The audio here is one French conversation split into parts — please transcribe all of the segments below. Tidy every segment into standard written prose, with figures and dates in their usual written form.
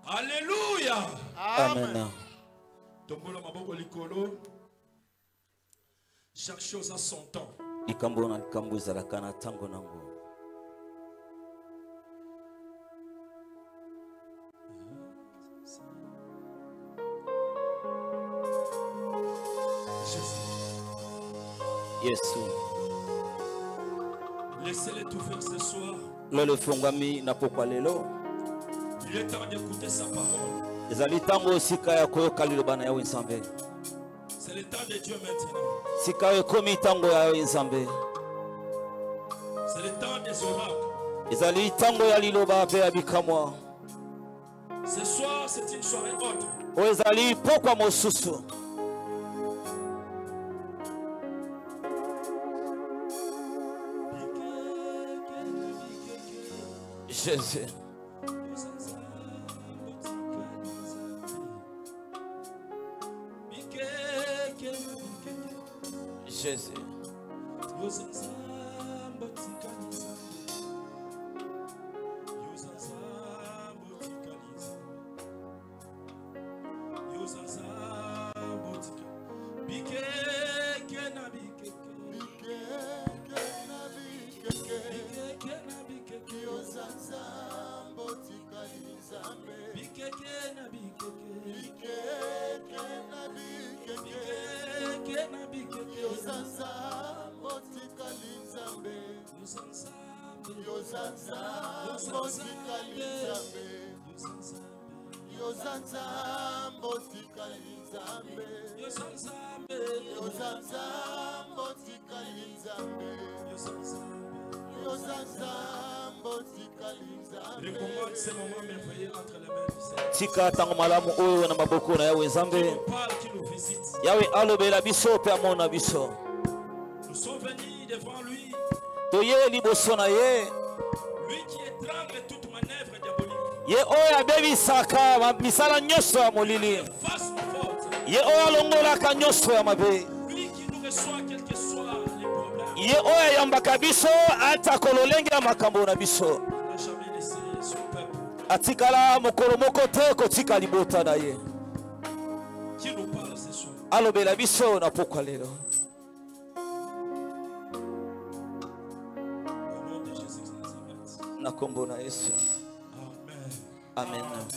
Alléluia. Amen. Chaque chose a son temps. Yes. Laissez-les tout faire ce soir. Il est temps d'écouter sa parole. C'est le temps de Dieu maintenant. C'est le temps des oracles. Ce soir, c'est une soirée autre. Jésus. Jésus. Recommande ces moments merveilleux entre les mains du Seigneur. Tika tangu malamu oyo na maboko na yawe nzambe. Yawe alobela biso pe amona biso. Nous sommes venus devant lui. Toye liboso na ye. Lui qui étrangle toute manœuvre diabolique. Ye oyo abebisaka misala nyonso ya molili. Ye oyo alongolaka nyonso ya mabe. Lui qui nous reçoit quel que soit les problèmes. Ye oyo ayambaka biso ata kololenge ya makambo na biso. Atikala mokolo moko te kotika libota na ye. Qui nous parle ce soir? Alobela biso na pokwa lelo. Au nom de Jésus de Nazareth. Na kombo na Yesu. Amen. Amen.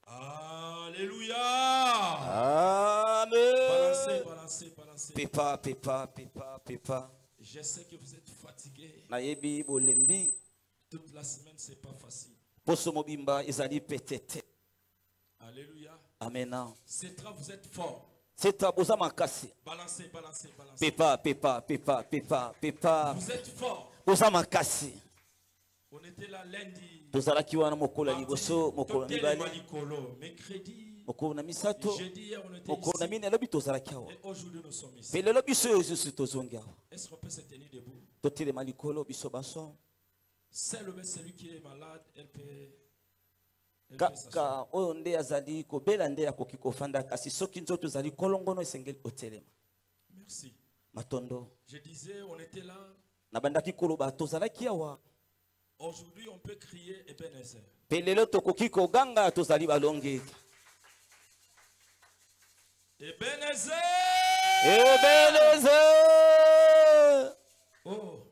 Alléluia. Amen. Balancez. Pipa. Je sais que vous êtes fatigués. Nayebi bolembi. Toute la semaine, c'est pas facile. Poso mobimba izali petete. Alléluia. Amen. C'est là, vous êtes fort. C'est à boza makasi. Balancez. Pipa. Vous êtes fort. Boza makasi. On était là lundi. Tozalaki wana mokolo liboso, mokolo mibale. Mercredi. Mokolo na misato. Jeudi, on était mokolo na mine lobi tozalaki awa. Et aujourd'hui, nous sommes ici. Pe lelo biso Yesu tozongi awa. Est-ce qu'on peut se tenir debout? Totelema likolo biso baso. Seul celui qui est malade, elle peut Kaka oyo nde azali kobela nde akoki kofanda kasi soki nzoto zali kolongono esengeli otelema. Merci. Matondo. Je disais, on était là. Nabandaki koloba tozalaki awa. Aujourd'hui, on peut crier Ebenezer. Pe lelo tokoki koganga tozali balongi. Ebenezer! Oh,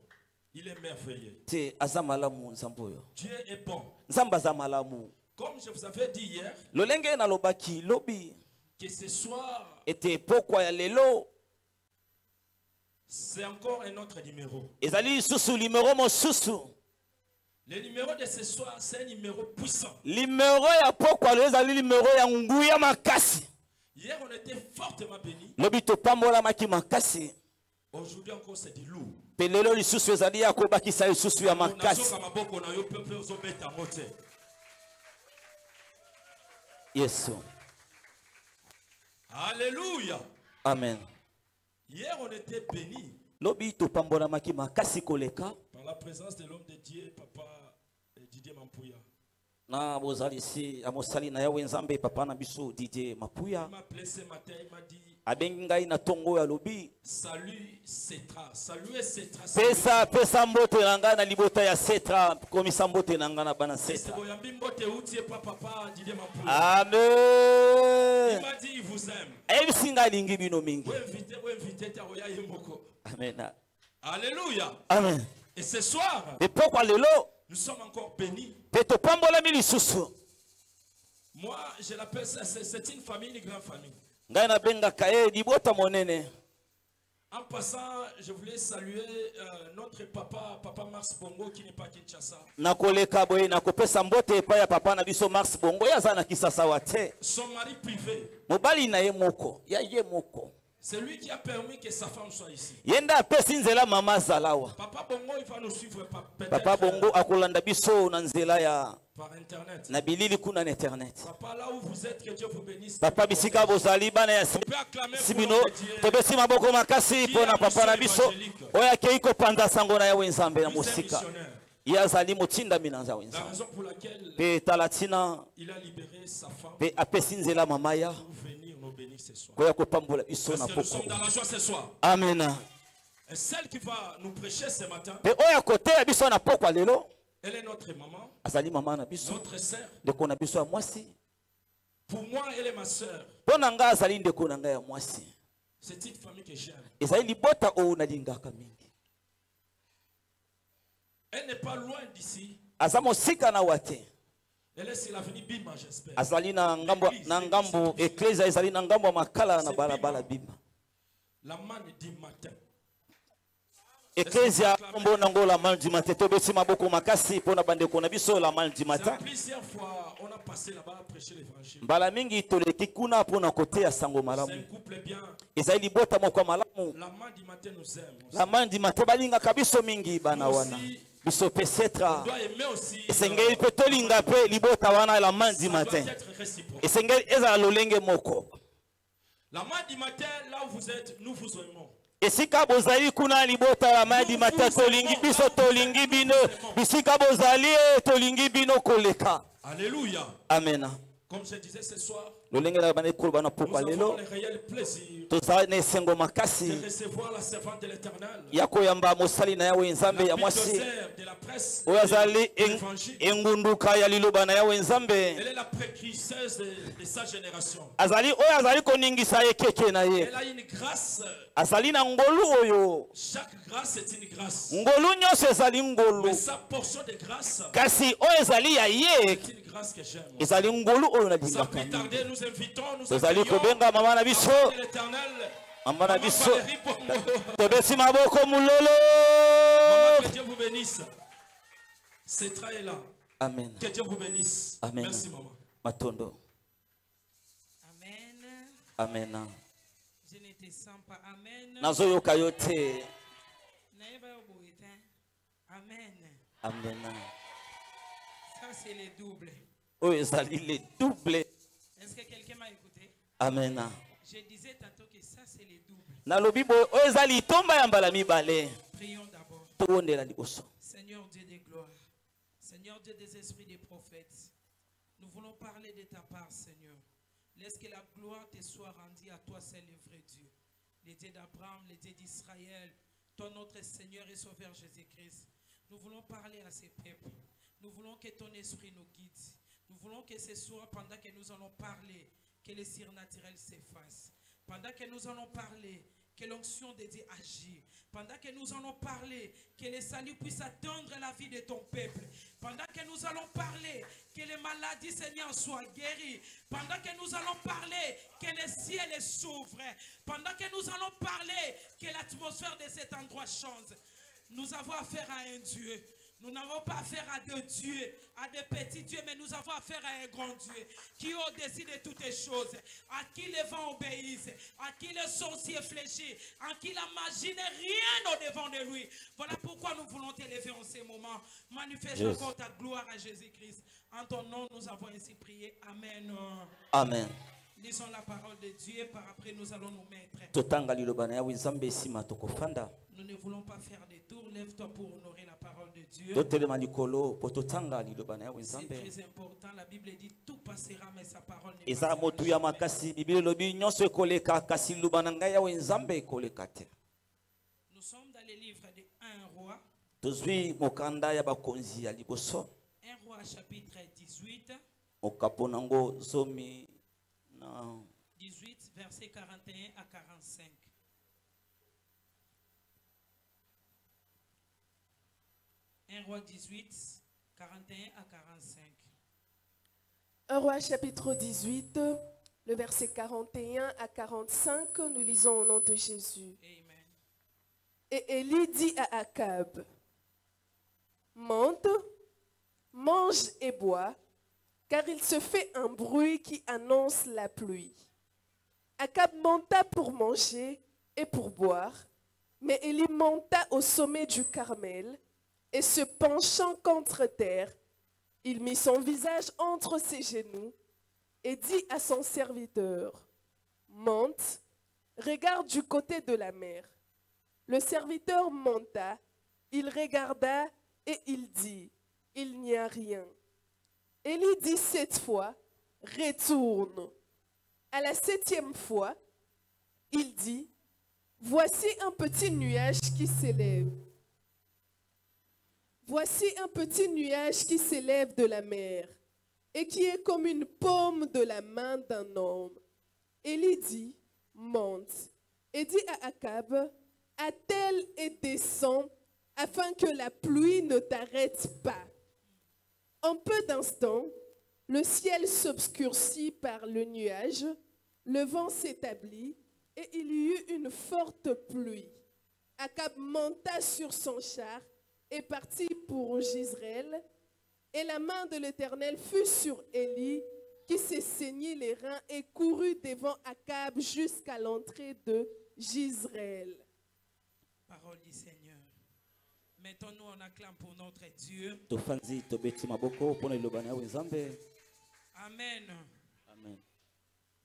il est merveilleux. Te azamalamu nzamboyo. Dieu est bon. Nzamba zamalamu. Comme je vous avais dit hier, lolenge na lobaki lobi que ce soir était pokwa ya lelo. C'est encore un autre numéro. Ezali susu numéro mosusu. Le numéro de ce soir, c'est un numéro puissant. Numéro ya pokwa le ezali numéro ya nguya makasi. Hier, on était fortement bénis. Lobi to pambola maki makasi. Aujourd'hui encore, c'est du lourd. Pelelo lisusu ezali ya kobakisa lisusu ya makasi. Yesu. Alléluia. Amen. Hier, on était bénis. Lobi to pambola maki makasi koleka. Par la présence de l'homme de Dieu, Papa Didier Mampouya. Na bozali si amosali na yawe nzambe papa na biso DJ Mapuya. Il m'a appelé ce matin, il m'a dit Abengi ngai na tongo ya lobi. salut Cetra, salut Cetra. Pesa mbote na ngai na libota ya Cetra, komisa mbote na ngai na bana Cetra. Amen. Il m'a dit il vous aime. Ebisinga lingi bino mingi. Amen. Alléluia. Amen. Et ce soir, Et pourquoi lelo? nous sommes encore bénis. Peto pambola milisusu. Moi, je l'appelle ça, c'est une famille, une grande famille. Ngai na benga kae libota monene. En passant, je voulais saluer notre papa, Papa Mars Bongo, qui n'est pas Kinshasa. Na koleka boye na kopesa mbote pa ya papa na biso Mars Bongo ya zana Kisasa wate. Son mari privé. Mobali na ye moko, ya ye moko. C'est lui qui a permis que sa femme soit ici. Yenda pesi nzela mama zalawa. Papa Bongo, il va nous suivre Papa Bongo akolanda biso na nzela ya par internet. na bilili kuna na internet. Papa, là où vous êtes, que Dieu vous bénisse. Papa bisika bozali bana ya On peut acclamer pour Sibino notre Dieu. tobesi maboko makasi pona papa na biso oya keiko panda sango na yawe nzambe na musika. Ya zali motinda minanza La wenza. raison pour laquelle Pe talatina il a libéré sa femme pe apesi nzela mama ya pour venir nous bénir ce soir. koya kopambola biso na Parce que nous sommes poko. dans la joie ce soir. Amen. Et celle qui va nous prêcher ce matin, Pe oya kote ya biso na poko lelo elle est notre maman, azali mama na biso notre sœur. ndeko na biso ya mwasi. Pour moi, elle est ma sœur. Pona nga azali ndeko na nga ya mwasi. C'est une famille que j'aime. Ezali libota o na lingaka mingi. Elle n'est pas loin d'ici. Azamo sika na wate. Elle est sur l'avenue Bima, j'espère. Azali na ngambo ecclesia ezali na ngambo makala na balabala Bima. La manne du matin. Ecclesia kombo nango la mal du matin to besi maboko makasi pona bandeko na biso la mal du matin. Plusieurs fois, on a passé là-bas à prêcher l'évangile. Mbala mingi toleki kuna pona kote ya sango C'est malamu. un couple bien. Ezali libota moko malamu. La manne du matin nous aime. La mal du matin balinga kabiso mingi bana wana. Biso pesetra. On doit aimer aussi. Esengeli pe tolinga pe libota wana la mal du Ça doit matin. être réciproque. Esengeli eza lolenge moko. La manne du matin, là où vous êtes, nous vous aimons. Esika bozali kuna libota la mal du matin tolingi biso tolingi bino. Bisika bozali tolingi bino koleka. Alléluia. Amen. Comme je disais ce soir, Lolenge la bana ko bana nous poko avons lelo. le réel plaisir Tozali na esengo de makasi recevoir la servante de l'Éternel. ya koyamba mosali na yawe nzambe ya mwasi De la presse oyo azali de l'évangile. engunduka ya liloba na yawe nzambe Elle est la précurseur de sa génération. azali oyo azali koningisa ye keke na ye Elle a une grâce. azali na ngolu oyo Chaque grâce est une grâce. ngolu nyonso ezali ngolu Mais sa portion de grâce, kasi oyo ezali ya ye c'est une grâce que j'aime. ezali ngolu oyo Sans nalingaka plus mingi tarder, nous invitons, nous tozali accueillons kobenga mama na biso de l'Éternel. mama na Maman biso Valérie Bongo. tobesi maboko Maman, mulolo que Dieu vous bénisse. Cetra est là. amen Que Dieu vous bénisse. amen Merci, maman. matondo Amen. amen Je ne te sens pas. Amen. nazoyoka yo te Naïba Oboïta. Amen. amen Ça, c'est le double. oyo ezali le double Est-ce que quelqu'un m'a écouté? amen Je disais tantôt que ça, c'est le double. nalobi boye oyo ezali itomba ya mbala mibale Prions d'abord. towondela liboso Seigneur Dieu des gloires, Seigneur Dieu des esprits des prophètes, nous voulons parler de ta part, Seigneur. Laisse que la gloire te soit rendue à toi, seul le vrai Dieu. Le Dieu d'Abraham, le Dieu d'Israël, ton notre Seigneur et Sauveur Jésus-Christ. Nous voulons parler à ces peuples. Nous voulons que ton esprit nous guide. Nous voulons que ce soit pendant que nous allons parler, que le surnaturel s'efface. Pendant que nous allons parler, que l'onction de Dieu agit. Pendant que nous allons parler, que le salut puisse atteindre la vie de ton peuple. Pendant que nous allons parler, que les maladies, Seigneur, soient guéries. Pendant que nous allons parler, que le ciel s'ouvre. Pendant que nous allons parler, que l'atmosphère de cet endroit change. Nous avons affaire à un Dieu. Nous n'avons pas affaire à deux dieux, à des petits dieux, mais nous avons affaire à un grand Dieu qui est au-dessus de toutes les choses, à qui les vents obéissent, à qui les sorciers fléchissent, à qui la magie n'est rien au-devant de lui. Voilà pourquoi nous voulons t'élever en ces moments. Manifeste encore ta gloire à Jésus-Christ. En ton nom, nous avons ainsi prié. Amen. amen Lisons la parole de Dieu et par après nous allons nous mettre. Totanga liloba na yawe nzambe esima tokofanda. Nous ne voulons pas faire des tours. Lève-toi pour honorer la parole de Dieu. Totelema likolo po totanga liloba na yawe C'est nzambe. très important. La Bible dit tout passera, mais sa parole ne Eza passera motu ya jamais. makasi bibili lobi nyonso ekoleka kasi liloba na ngai yawe nzambe ekoleka te. Nous sommes dans le livre de 1 roi. Tozwi mokanda ya bakonzi ya liboso. 1 roi chapitre 18. Okapo nango zomi na 18 verset 41 à 45. Un roi 18, 41 à 45. 1 roi chapitre 18, le verset 41 à 45, nous lisons au nom de Jésus. Amen. Et Élie dit à Akab, monte, mange et bois, car il se fait un bruit qui annonce la pluie. Akab monta pour manger et pour boire, mais Élie monta au sommet du Carmel, et se penchant contre terre, il mit son visage entre ses genoux et dit à son serviteur, monte, regarde du côté de la mer. Le serviteur monta, il regarda et il dit, il n'y a rien. Élie dit 7 fois, retourne. À la 7e fois, il dit, voici un petit nuage qui s'élève. Voici un petit nuage qui s'élève de la mer et qui est comme une paume de la main d'un homme. Élie dit, monte, et dit à Akab, attelle et descends afin que la pluie ne t'arrête pas. En peu d'instants, le ciel s'obscurcit par le nuage, le vent s'établit et il y eut une forte pluie. Akab monta sur son char et partit pour Jizreel, et la main de l'Éternel fut sur Élie, qui s'est saigné les reins et courut devant Akab jusqu'à l'entrée de Jizreel. Parole du Seigneur. Mettons-nous en acclame pour notre Dieu. tofanzi tobeti maboko pona liloba na yawe nzambe. Amen. Amen.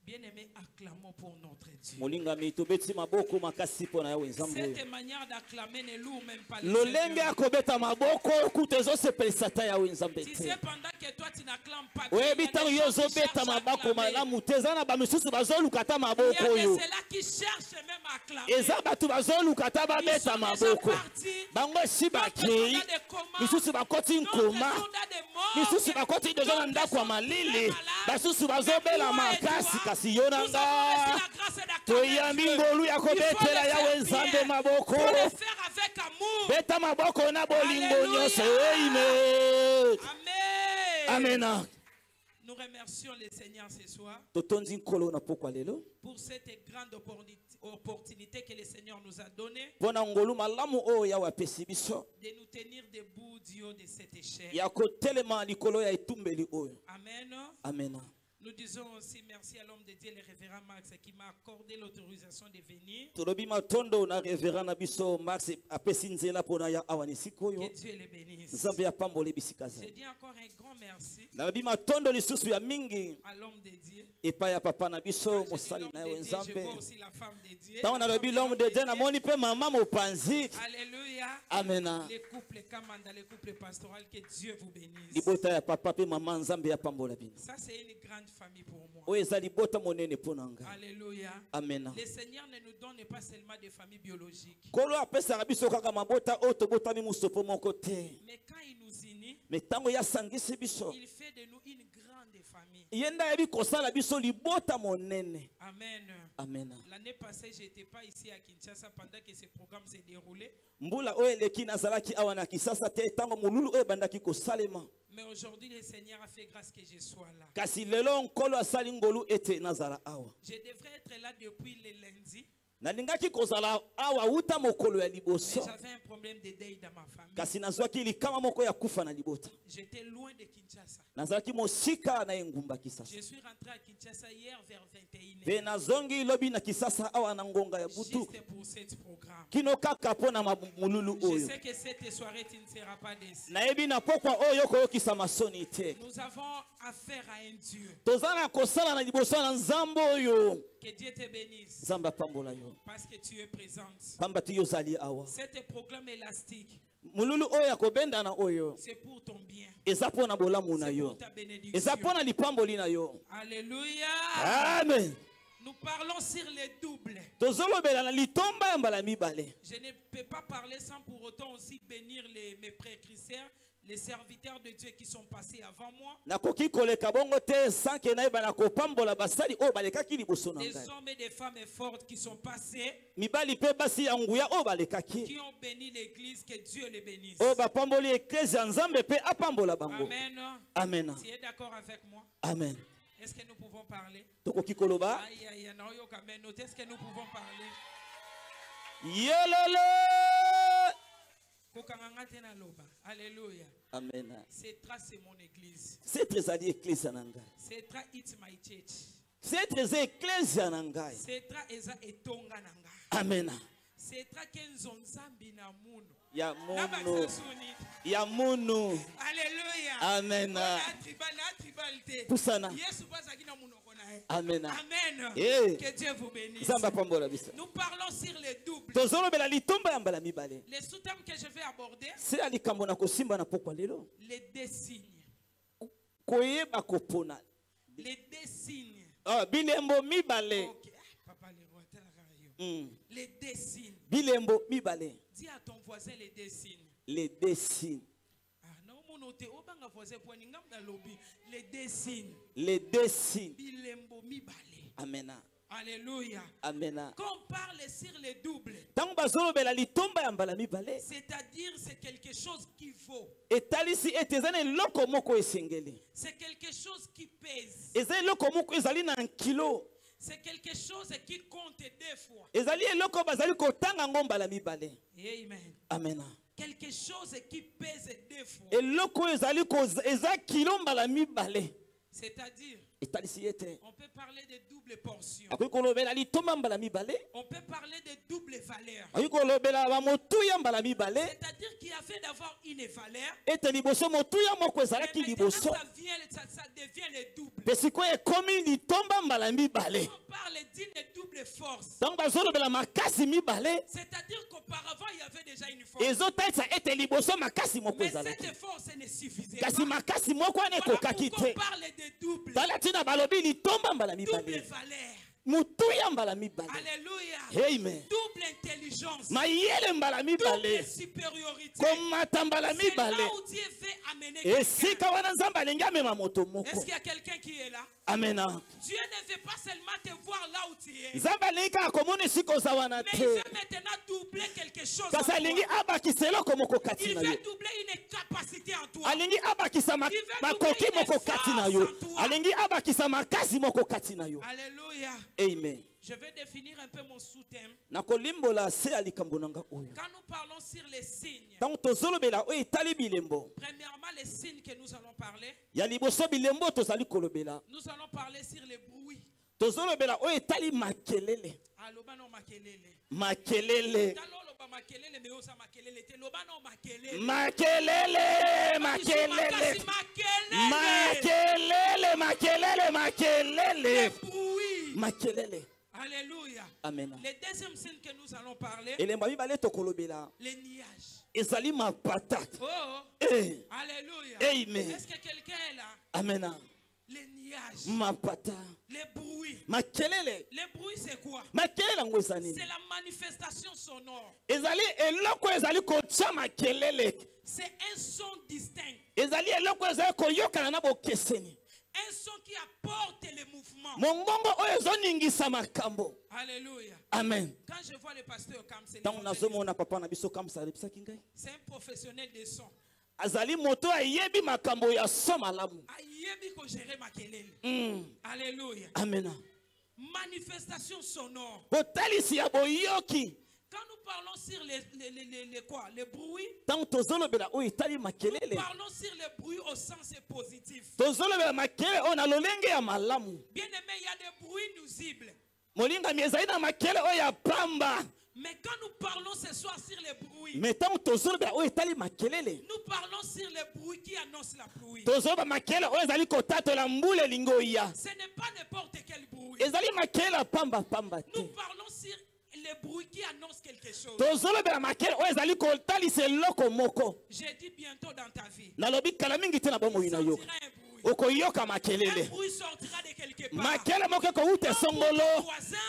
Bien-aimés, acclamons pour notre Dieu. Molingami tobeti maboko makasi pona yawe nzambe. Cette manière d'acclamer ne loue même pas le Lolenge Seigneur. akobeta maboko kutezo sepelisa ta yawe nzambe Tu te. sais, pendant que toi tu n'acclames pas, Oye il y a des bitango gens yo qui cherchent zobeta à maboko acclamer. malamu te eza na bamisusu bazoluka ta Il y maboko a oyo. de ceux-là qui cherchent même à acclamer. Eza bato bazoluka ta Ils babeta sont déjà maboko. partis. Bango esi D'autres sont bakei. dans des comas. Misusu bakoti D'autres nkoma. sont dans des morts. Misusu bakoti deja na ndako ya malili. Basusu bazobela makasi kasi yo na nga. Toyambi ngolu ya kobetela yawe nzambe maboko. Pour le faire avec amour. Beta maboko na bolingo Alléluia. nyonso. Amen. Amen. Amen. Nous remercions le Seigneur ce soir Totondi nkolo na pokwa lelo. pour cette grande opportunité que le Seigneur nous a donnée Pona ngolu malamu oyo yawe apesi biso. de nous tenir debout du haut de cette échelle. Ya kotelema likolo ya etumbeli oyo. Amen. Amen. Nous disons aussi merci à l'homme de Dieu, le révérend Max, qui m'a accordé l'autorisation de venir. Tolobi matondo na reverend na biso Max apesi nzela pona ya awani sikoyo. Que Dieu le bénisse. Nzambe ya pambole bisikaza. Je dis encore un grand merci Na bi matondo lisusu ya mingi à l'homme de Dieu. epa ya papa na biso Quand je dis mosali l'homme na de yo Dieu, je nzambe. vois aussi la femme de Dieu. Tango na lobi l'homme de Dieu na moni pe mama mopanzi. Alléluia. Amen. Les couples Kamanda, les couples pastoral, que Dieu vous bénisse. Libota ya papa pe mama nzambe ya pambola bino. Ça, c'est une grande famille pour moi. Oyo eza libota monene pona nga. Alléluia. Amen. Le Seigneur ne nous donne pas seulement des familles biologiques. Kolo apesaka biso kaka mabota oyo tobotami mosopo moko te. Mais quand il nous unit, Me tango yasangisi biso. il fait de nous une grande famille. Yenda yebi kosala biso libota monene. Amen. Amen. L'année passée, je n'étais pas ici à Kinshasa pendant que ce programme s'est déroulé. Mbula oyo eleki nazalaki awa na Kisasa te tango molulu oyo ebandaki kosalema. Mais aujourd'hui, le Seigneur a fait grâce que je sois là. Kasi lelo nkolo asali ngolu ete nazala awa. Je devrais être là depuis le lundi. nalingaki kozala awa uta mokolo ya Mais liboso j'avais un problème de deuil dans ma famille. kasi nazwaki likama moko ya kufa na libota J'étais loin de Kinshasa. nazalaki mosika na engumba Kisasa Je suis rentré à Kinshasa hier vers 21h. pe nazongi lobi na Kisasa awa na ngonga ya butu Juste pour ce programme. kino kaka mpo na mululu Je oyo sais que cette soirée, tu ne seras pas déçu. nayebi na pokwa oyo koyokisa masoni te Nous avons affaire à un Dieu. toza na kosala na liboso na nzambe oyo Que Dieu te bénisse. nzambe apambola yo Parce que tu es présente. pamba ti yo ozali awa Cet programme élastique, mululu oyo ya kobendana oyo c'est pour ton bien. eza mpo na bolamu na C'est yo pour ta bénédiction. eza mpo na lipamboli na yo Alléluia. amen Nous parlons sur les doubles. tozolobela na litomba ya mbala mibale Je ne peux pas parler sans pour autant aussi bénir mes pré-chrétiens, les serviteurs de Dieu qui sont passés avant moi, nakoki koleka bongo te sanke nayeba na kopambola basali oyo balekaki liboso na des ngai hommes et des femmes fortes qui sont passés, mibali mpe basi ya nguya oyo balekaki qui ont béni l'église, que Dieu les bénisse. oyo bapamboli eklesi ya nzambe mpe apambola bango Amen. amen Tu es d'accord avec moi? amen Est-ce que nous pouvons parler? tokoki koloba Aïe, aïe, non, yo, quand même, est-ce que nous pouvons parler? yelele Kokanganga tena loba. Alléluia. amen Cetra, c'est mon église. setre ezali eklesi na ngai Cetra, it's my church. setre eza eklesi na ngai Cetra, eza etonga nanga. amen Cetra, kenzo nzambi na munu. ya Na munu basasuni. ya munu Alléluia. amen Na tribalité. pusana Yesu bazaki na munoko na ye. amen Amen. Eh. Que Dieu vous bénisse. nzambe apambola biso Nous parlons sur les doubles. tozolobela litomba ya mbala mibale Les sous-thèmes que je vais aborder, se ya likambo na kosimba na pokwa lelo les deux signes. koyeba kopona Les deux signes. bilembo mibale Ok. Papa, les rois, tel rayon. Les deux signes. bilembo mibale Dis à ton voisin les deux signes. les deux signes Ah non, mon noté, obanga voisin pour n'ingam dans lobby. Les deux signes. les deux signes Bilembo mibale. amena Alléluia. amena Quand on parle sur les doubles, ntango bazolobela litomba ya mbala mibale c'est-à-dire c'est quelque chose qui vaut. etalisi ete eza na eloko moko esengeli C'est quelque chose qui pèse. eza eloko moko ezali na nkilo C'est quelque chose qui compte deux fois. ezali eloko bazali kotanga yango mbala mibale Amen. amena Quelque chose qui pèse deux fois. eloko oyo ezali eza kilo mbala mibale C'est-à-dire, etalisi ete on peut parler de double portion. akoki kolobela litomba mbala mibale On peut parler de double valeur. akoki kolobela bamotuya mbala mibale C'est-à-dire qu'il y avait d'avoir une valeur. ete liboso motuya moko Mais ezalaki maintenant, liboso ça devient le double. mpe sikoyo ekomi litomba mbala mibale On parle d'une double force. ntango bazolobela makasi mibale C'est-à-dire qu'auparavant, il y avait déjà une force. ezotalisa ete liboso makasi moko Mais ezalaki cette force ne suffisait kasi pas. makasi moko wana Voilà ekokaki pourquoi te on parle de double. tala ntina balobi litomba mbala Double mibale valeur. motuya mbala mibale Alléluia. amen Double intelligence. mayele mbala Double mibale supériorité. komata mbala C'est là mibale où Dieu veut amener quelqu'un. esika wana nzambe alingi amema moto Est-ce moko qu'il y a quelqu'un qui est là? amena Dieu ne veut pas seulement te voir là où tu es. nzambe alingi kaka komona esika oza wana Mais il te veut maintenant doubler quelque chose en kasi alingi toi. abakisa eloko moko kati Il na veut yo doubler une capacité en toi. alingi abakisa makoki moko kati na yo alingi abakisa makasi moko kati na yo Alléluia. amen Je vais définir un peu mon sous-thème. nakolimbola se ya likambo na nga oyo Quand nous parlons sur les signes, ntango tozolobela oyo etali bilembo premièrement, les signes que nous allons parler, ya liboso bilembo tozali kolobela nous allons parler sur les bruits. tozolobela oyo etali makelele Aloba no makelele. makelele Taloloba makelele, mais osa makelele te. Loba no makelele. makelele Makasi makelele makelele. makelele makelele Les makelele bruits. makelele Alléluia. amen Le deuxième signe que nous allons parler, elemba mibale tokolobela les nuages. ezali mapatate Oh, Eh, alléluia. Amen. Est-ce que quelqu'un est là? amena Les nuages, mapata les bruits. makelele Les bruits, c'est quoi? makelele yango eza nini C'est la manifestation sonore. ezali eloko ezali kotya makelele C'est un son distinct. ezali eloko ezali koyokana na bokeseni Un son qui apporte le mouvement. mongongo oyo ezoningisa makambo Alléluia. amen Quand je vois le pasteur comme ntango nazomona papa na biso kamsa alebisaki ngai c'est un professionnel de son. azali moto ayebi makambo ya so malamu Ayebi ko gérer makelele. Mm. Alléluia. amena Manifestation sonore. botalisi ya boyoki Quand nous parlons sur les bruits, tozolobela oyo etali nous makelele parlons sur les bruits au sens positif. tozolobela makelele oyo na lolenge ya malamu Bien aimé, il y a des bruits nuisibles. molingami ezali na makelele oyo ya pamba Mais quand nous parlons ce soir sur les bruits, me ntango tozolobela oyo etali makelele nous parlons sur les bruits qui annoncent la pluie. tozoloba makelele oyo ezali kotatola mbula elingi oya Ce n'est pas n'importe quel bruit. ezali makelele ya pamba te Nous parlons sur les bruits qui annoncent quelque chose. tozolobela makelele oyo ezali kotalisa eloko moko J'ai dit bientôt dans ta vie. nalobi kala mingi te na bomoi na yo Sortira un bruit. okoyoka Un makelele bruit sortira de quelque part. makelele moko ekouta esongolo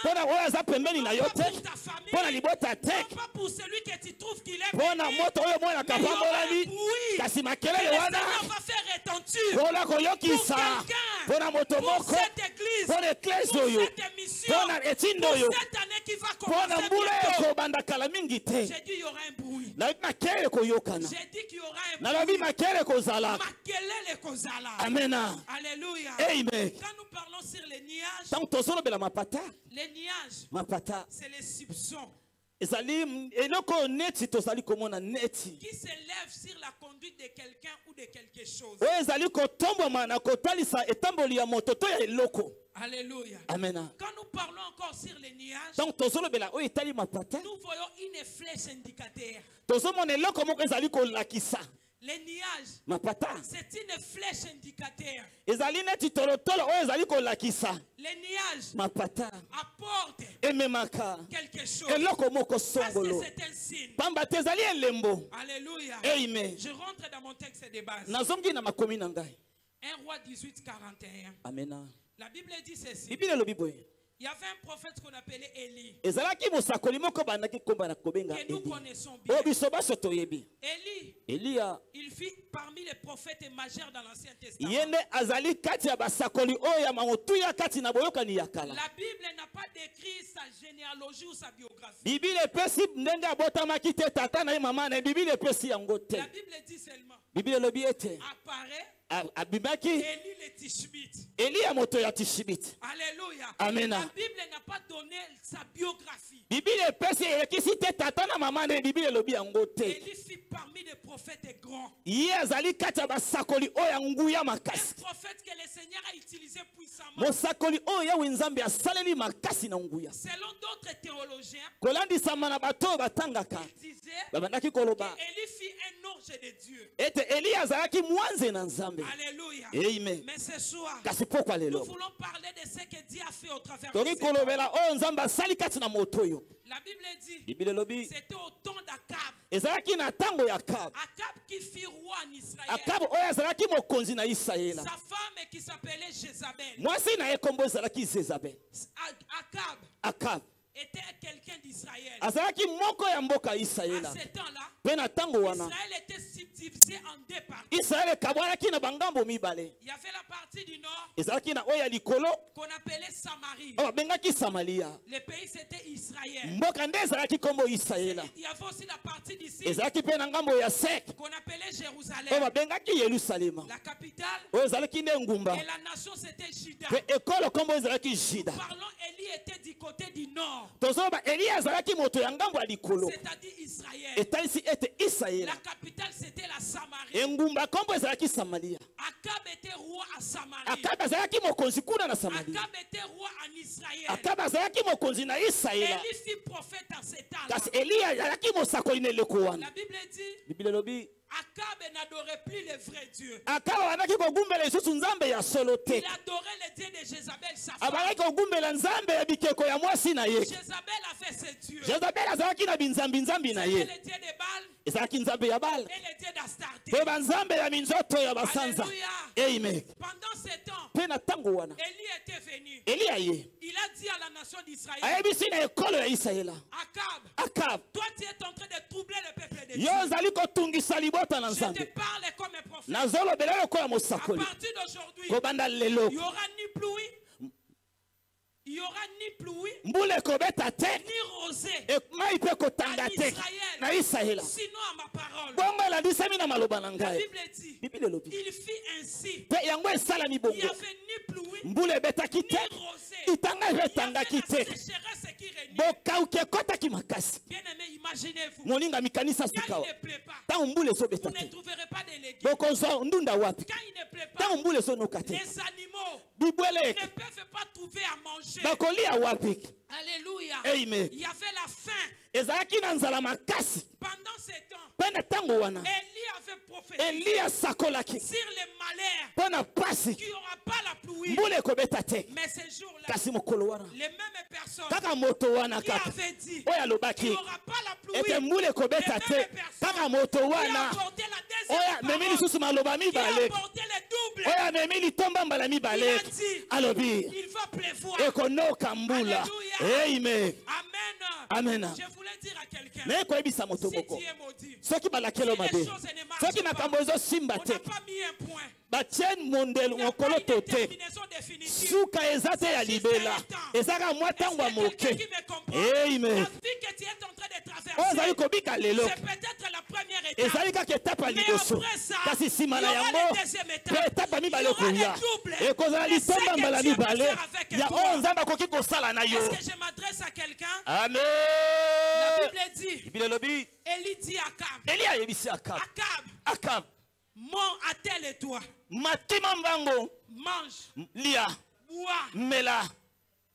mpo na oyo aza pembeni na yo Pas te pour ta famille. mpo na libota te Non pas pour celui que tu trouves qu'il est mpo na béni. moto oyo omonaka Mais il y aura un pambolani bruit. kasi Et makelele le wana Seigneur va faire retentir mpo na pour koyokisa quelqu'un, mpo na moto pour moko cette église, mpo na eklese pour oyo cette émission, mpo na etindo pour oyo cette année qui va mpo na commencer mbula bientôt. ekobanda kala mingi te J'ai dit il y aura un bruit. nalobi makelele ekoyokana J'ai dit qu'il y aura un nalobi bruit. makelele ekozala Makelele kozala. amena Alléluia. amen Quand nous parlons sur les nuages, ntango tozolobela mapata les nuages, mapata c'est les soupçons ezali eloko oyo neti tozali komona neti qui s'élèvent sur la conduite de quelqu'un ou de quelque chose. oyo ezali kotombwama na kotalisa etamboli ya moto to ya eloko Alléluia. amena Quand nous parlons encore sur les nuages, ntango tozolobela oyo etali mapata nous voyons une flèche indicateur. tozomona eloko moko ezali kolakisa Les nuages, mapata c'est une flèche indicateur. ezali neti tolotolo oyo ezali kolakisa Les nuages mapata apportent ememaka quelque chose. eloko moko Parce que songolo c'est un signe. pamba te ezali elembo Alléluia. amen Je rentre dans mon texte de base. nazongi na makomi na ngai 1 roi 18, 41. amena La Bible dit ceci. biblia elobi boye Il y avait un prophète qu'on appelait Élie, ezalaki mosakoli moko bandaki komba na kobenga que nous Eli connaissons bien. oyo biso baso toyebi Élie, eliya il fit parmi les prophètes et majeurs dans l'Ancien Testament. ye nde azali kati ya basakoli oyo ya motuya kati na boyokani ya kala La Bible n'a pas décrit sa généalogie ou sa biographie. biblia epesi ndenge abotamaki te tata na ye mama na ye biblia epesi yango te La Bible dit seulement, biblia elobi ete apparaît abimaki Élie le Tishbite. eliya moto ya tishibiti Alléluia. Amen. La Bible n'a pas donné sa biographie. biblia epesi elekisi te tata na mama na ye biblia elobi yango te Élie fit parmi les prophètes grands. ye azali kati ya basakoli oyo ya nguya Un makasi prophète que le Seigneur a utilisé puissamment. mosakoli oyo yawe nzambe asaleli makasi na nguya Selon d'autres théologiens, kolandisama na bato oyo batangaka ils disaient babandaki koloba qu'Élie fit un ange de Dieu. ete eliya azalaki mwanze na nzambe Alléluia. amen Mais ce soir, kasi pokwa nous lelo voulons parler de ce que Dieu a fait au travers de toki ces hommes. kolobela oyo nzambe asali kati na moto oyo La Bible dit, biblia elobi c'était au temps d'Akab. ezalaki na ntango ya akabu Akab qui fit roi en Israël. akabu oyo azalaki mokonzi na isirayela Sa femme qui s'appelait Jézabel. mwasi na ye kombo ezalaki zezabel Akab akabu était quelqu'un d'Israël. azalaki moko ya mboka ya À isirayela ce temps-là, mpe na ntango wana Israël était subdivisé en deux parties. isirayela ekabwanaki na bangambo mibale Il y avait la partie du nord ezalaki na oyo ya likolo qu'on appelait Samarie. oyo babengaki samaria Le pays c'était Israël. mboka nde ezalaki kombo isirayela Il y avait aussi la partie d'ici ezalaki mpe na ngambo ya sek qu'on appelait oyo Jérusalem. babengaki yerusalema La capitale oyo ezalaki nde ngumba et la nation c'était Juda. mpe ekolo kombo ezalaki juda Parlons, Élie était du côté du nord, tozoloba eliya azalaki moto ya ngambo ya likolo c'est-à-dire Israël. etalisi ete La isirayela capitale c'était la Samarie. engumba kombo ezalaki samaria Akab était roi à Samarie. akabu azalaki mokonzi kuna na samaria Akab était roi en Israël. akabu azalaki mokonzi na isirayela Élie fit prophète en ces temps-là. kasi eliya azalaki mosakoli na eleko wana La Bible dit, biblia elobi Akab n'adorait plus le vrai Dieu. akabu abandaki kogumbela lisusu nzambe ya solo te Il adorait le Dieu de Jézabel, sa femme. abandaki kogumbela nzambe ya bikeko ya mwasi na ye Jézabel a fait ses dieux. jezabeli azalaki na binzambi-nzambi na C'était ye le Dieu de Baal ezalaki nzambe ya bala et le Dieu d'Astarté. mpe banzambe ya minzoto ya basanza Alléluia. amen Pendant ce temps, mpe na ntango wana Élie était venu. eliya ye Il a dit à la nation d'Israël, ayebisi na ekolo ya isirayela Akab, akabu toi tu es en train de troubler le peuple de Dieu. yo ozali kotungisa libota na Je te nzambe parle comme un prophète. nazolobela lokola À mosakoli partir d'aujourd'hui, kobanda lelo il n'y aura ni pluie, il n'y aura ni pluie, mbula ekobeta te ni rosée mai mpe kotanga en te na Israël, isirayela sinon à ma parole. bongo elandisami na maloba na La ngai Bible dit, biblia elobi il fit ainsi. mpe yango esalami Il bongo n'y avait ni pluie, mbula betaki te itanga betangaki te bokauke kotaki makasi moninga mikanisa sikawa tango mbula ezobeta te bokozwa ndunda wapi tango mbula ezonoka te bibwele bakolia wapi. Alléluia. Amen. Il y avait la faim. Ezalaki na nzala makasi. Pendant ces temps, pene tango wana Élie avait prophétisé Elia sakolaki sur les malheurs pona pasi qu'il n'y aura pas la pluie. mbula ekobeta te. Mais ces jours-là, kasi mokolo wana les mêmes personnes kaka moto wana qui kaka avaient dit oyo qu'il alobaki n'y aura pas la pluie, ete mbula ekobeta les te mêmes personnes kaka moto qui wana apportaient la oyo deuxième memi parole, lisusu maloba qui mibale apportaient les doubles. oyo memi litomba mbala Il mibale a dit, alobi il va pleuvoir. ekonoka mbula. Alléluia. Amen. Amen. Amen. Je voulais dire à quelqu'un, naye koyebisa moto si moko Dieu est maudit, soki balakelo si les mabe choses ne marchent soki pas, makambo ezosimba on te n'a pas mis un point. batie mondelo Il n'y a mokolo pas to une te détermination définitive. suka eza te ya libela ezaka mwa ntango ya moke. Quelqu'un qui me comprend? Amen. La vie que tu es en train de oyo traverser, ozali kobika lelo c'est peut-être la première étape. ezali kaka etape ya Mais liboso après ça, kasi nsima il y na aura yango la deuxième étape. mpe etape ya mibale Il y aura koya les doubles. ekozala Et ce litomba que mbala Dieu va mibale faire avec ya toi. oyo nzambe akoki kosala na yo. Est-ce que je m'adresse à quelqu'un? Amen. La Bible dit, Biblia elobi Élie dit à Akab, eli ayebisi Akabu Akab, mon attelle toi, matima mbango mange, lia bois, mela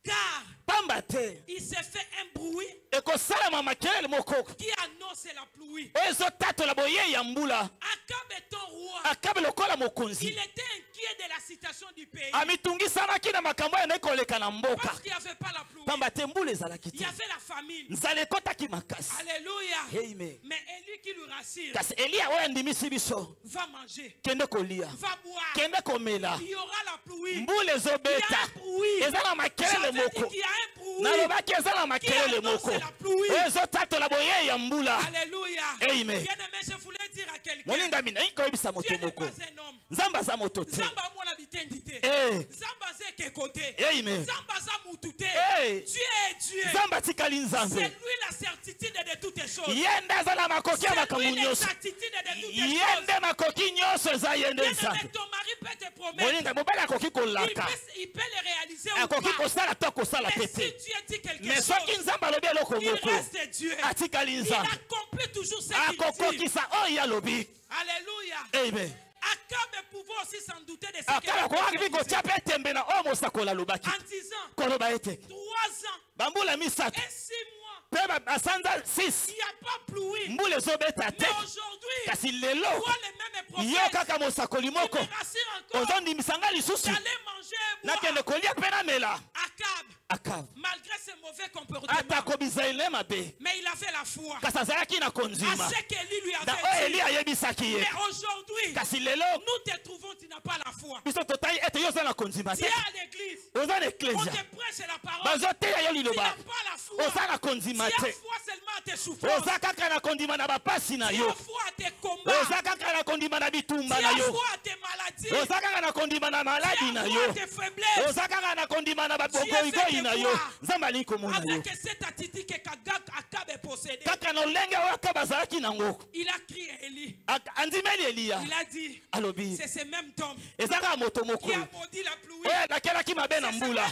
car pamba te il s'est fait un bruit ekosalama makelele moko qui annonce la pluie. oyo ezotatola boyei ya mbula. Akab étant roi, Akabu lokola il mokonzi était inquiet de la situation du pays amitungisamaki na makambo oyo ekoleka na mboka parce qu'il n'y avait pas la pluie. pamba te mbula ezalaki Il te y avait la famine. nzala ekotaki makasi. Alléluia. Amen. Mais Élie qui lui rassure, kasi eliya oyo andimisi biso va manger, kende kolia va boire. kende komela Il y aura la pluie. mbula Il y a ezobeta un bruit. eza na makelele J'avais dit moko qu'il y a un bruit. nalobaki eza na Qui makelele annonce moko la pluie. oyo ezotatola boyei ya mbula. Alléluia. Amen. Bien-aimé, je voulais dire à quelqu'un, molingami nayi koyebisa Dieu moto n'est moko pas un homme. nzambe aza moto te. Zamba mwana bitendite. Eh. Zamba zeke kote. Amen. Zamba za mutute. Eh. Dieu est Dieu. nzambe atikali C'est nzambe lui la certitude de toutes les choses. ye nde aza na makoki ya C'est makambo lui nyonso l'exactitude de toutes les ye choses. nde makoki nyonso eza ye nde Bien-aimé, nzambe. ton mari peut te promettre. molinga mobali akoki kolaka Il peut le réaliser ou akoki pas. kosala to kosala Mais te si te Dieu dit quelque mais chose, soki nzambe alobi eloko il moko reste Dieu. atikali Il nzambe accomplit toujours ce qu'il dit. akokokisa oyo alobi. Alléluia. Amen. Akab pouvait aussi s'en douter de ce akala qu'il kokaki avait kotia mpe tembe na oyo mosakola alobaki en disant koloba ete 3 ans bambula misato et 6 mois, mpe basanza 6 il n'y a pas pluie. mbula ezobeta te Mais aujourd'hui, kasi lelo toi les mêmes yo prophètes, kaka mosakoli il moko me rassure encore ozondimisanga lisusu d'aller manger et boire. nakende kolia mpe namela. Akab, Akabu malgré ses mauvais comportements, atako bizaile mabe mais il avait la foi kasi azalaki na à kondima ce qu'Élie lui na oyo avait eli dit. ayebisaki ye. Mais aujourd'hui, kasi lelo nous te trouvons, tu n'as pas la foi. biso totai ete yo oza na kondima Tu te es à l'église, oza na on eklesia te prêche la parole, bazoteya yo tu n'as liloba pas la foi. oza na kondima Tu as te foi seulement à tes souffrances. oza kaka na kondima na bapasi na Tu yo as foi à tes combats. oza kaka na kondima na Tu bitumba as na yo foi à tes maladies. oza kaka na kondima na Tu maladi as na foi yo à tes faiblesses. oza kaka na kondima na Tu as fait babogoigoi des na yo voix. nzambe alingi komona yo Avec cette attitude que Akab est possédé, kaka na olenge oyo akaba azalaki nango il a crié à Élie. andimeli eliya Il a dit, alobi c'est ce même homme eza kaka moto moko qui a maudit la pluie. oyo alakelaki mabe na mbula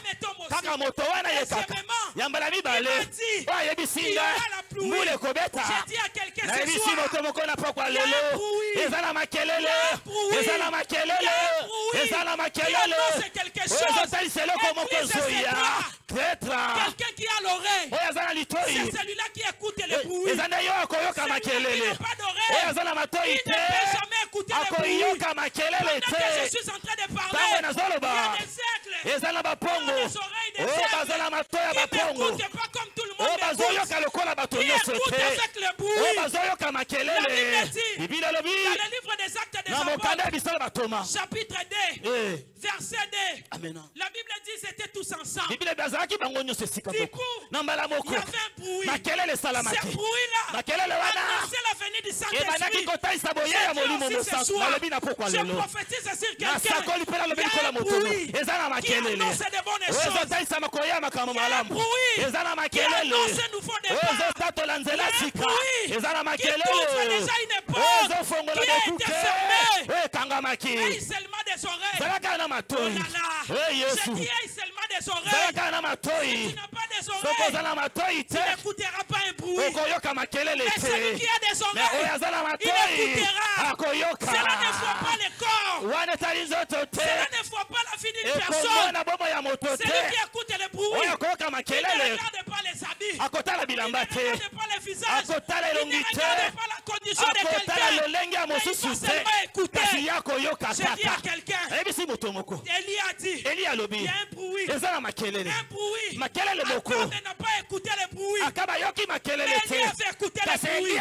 kaka moto wana ye kaka ya mbala mibale oyo ayebisi nga mbula ekobeta J'ai dit à quelqu'un ce nayebisi soir, moto moko na pokwa Il y a un lelo bruit. eza na makelele Il y a un bruit. eza na Il y a makelele un bruit. eza na Qui makelele annonce quelque oyo chose. ezotalisa eloko moko Église, c'est ezoya toi. tetra quelqu'un qui a l'oreille, oyo aza na litoi c'est celui-là qui écoute les bruits. eza nde yo akoyoka Celui-là qui makelele n'a pas oyo d'oreille, aza na matoi il ne te peut jamais écouter les bruits. akoyoka makelele Pendant que je te suis en train de ntango parler, il y nazoloba a des cercles. eza na bapongo Des oreilles, des oyo cercles. baza na matoi ya Qui bapongo m'écoutent pas comme tout le oyo monde m'écoute. bazoyoka lokola bato Qui nyonso écoute te avec le oyo bruit. bazoyoka La makelele Bible dit, biblia elobi dans le livre des Actes des na mokanda ya Apôtres, bisala batoma chapitre 2, verset 2, amena la Bible dit c'était tous ensemble. biblia bazalaki bango nyonso esika Du moko coup, na mbala il y moko avait un bruit. makelele Ce esalamaki bruit-là makelele wana annonçait la venue du ebandaki Saint-Esprit. kotalisa boye ya molimo mosantu nalobi na pokwa Je lelo prophétise sur quelqu'un. nasakoli mpe nalobi Il y likola a un motono bruit eza na qui makelele annonce de bonnes oyo choses. ezotalisa makoya makambo Il y a un malamu bruit eza na qui makelele annonce un nouveau oyo départ. ezotatola nzela Il y a un sika bruit eza na qui makelele t'ouvre déjà une oyo porte ezofongola qui a été bekuke fermée. ekanga makelele Aïe seulement des oreilles. Oh là là. Je dis aïe seulement des oreilles. Si tu n'as pas des oreilles, tu n'écouteras pas un bruit. Mais celui qui a des oreilles, il écoutera. Cela ne voit pas le corps. Cela ne voit pas la vie d'une personne. Celui qui écoute le bruit, il ne regarde pas les habits. Il ne regarde pas le visage. Il ne regarde pas la condition de quelqu'un. Mais il faut seulement écouter. Je dis à quelqu'un, Élie a dit, il y a un bruit. Un bruit. Akab n'a pas écouté le bruit. Mais Élie avait écouté le bruit.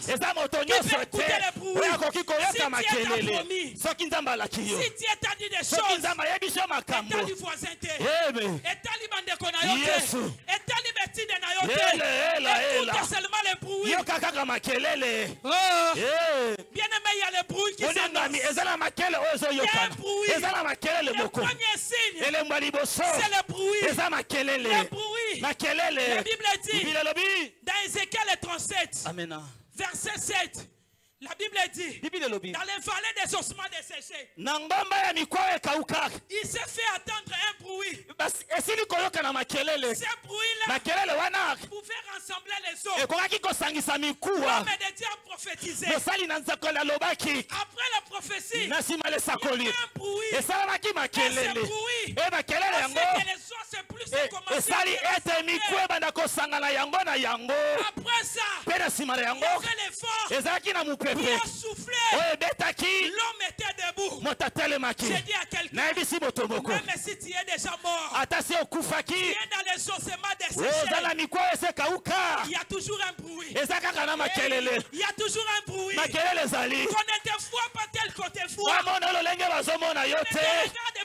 Ce n'est pas tout le monde qui veut écouter le bruit. Si Dieu t'a promis, si Dieu t'a dit des choses, état du voisinté, état libandeko na yote, état libetine na yote, écoute seulement le bruit. Bien-aimé, il y a le bruit qui s'annonce. Il y a un bruit. Le premier signe, c'est le bruit. Le bruit. La Bible dit, dans Ézéchiel 37, verset 7, la Bible dit, dans les vallées des ossements desséchés, il s'est fait attendre un bruit. Ce bruit-là pouvait rassembler les eaux. L'homme de Dieu a prophétisé. Après la prophétie, il y a un bruit. Et ce bruit, parce que les eaux se plus commencé à après ça, il y avait l'effort. Il a soufflé. L'homme était debout. J'ai dit à quelqu'un, même si tu es déjà mort, tu es dans les ossements desséchés, il y a toujours un bruit. Il y a toujours un bruit. Qu'on ne te voit pas tel qu'on te voit. On ne te regarde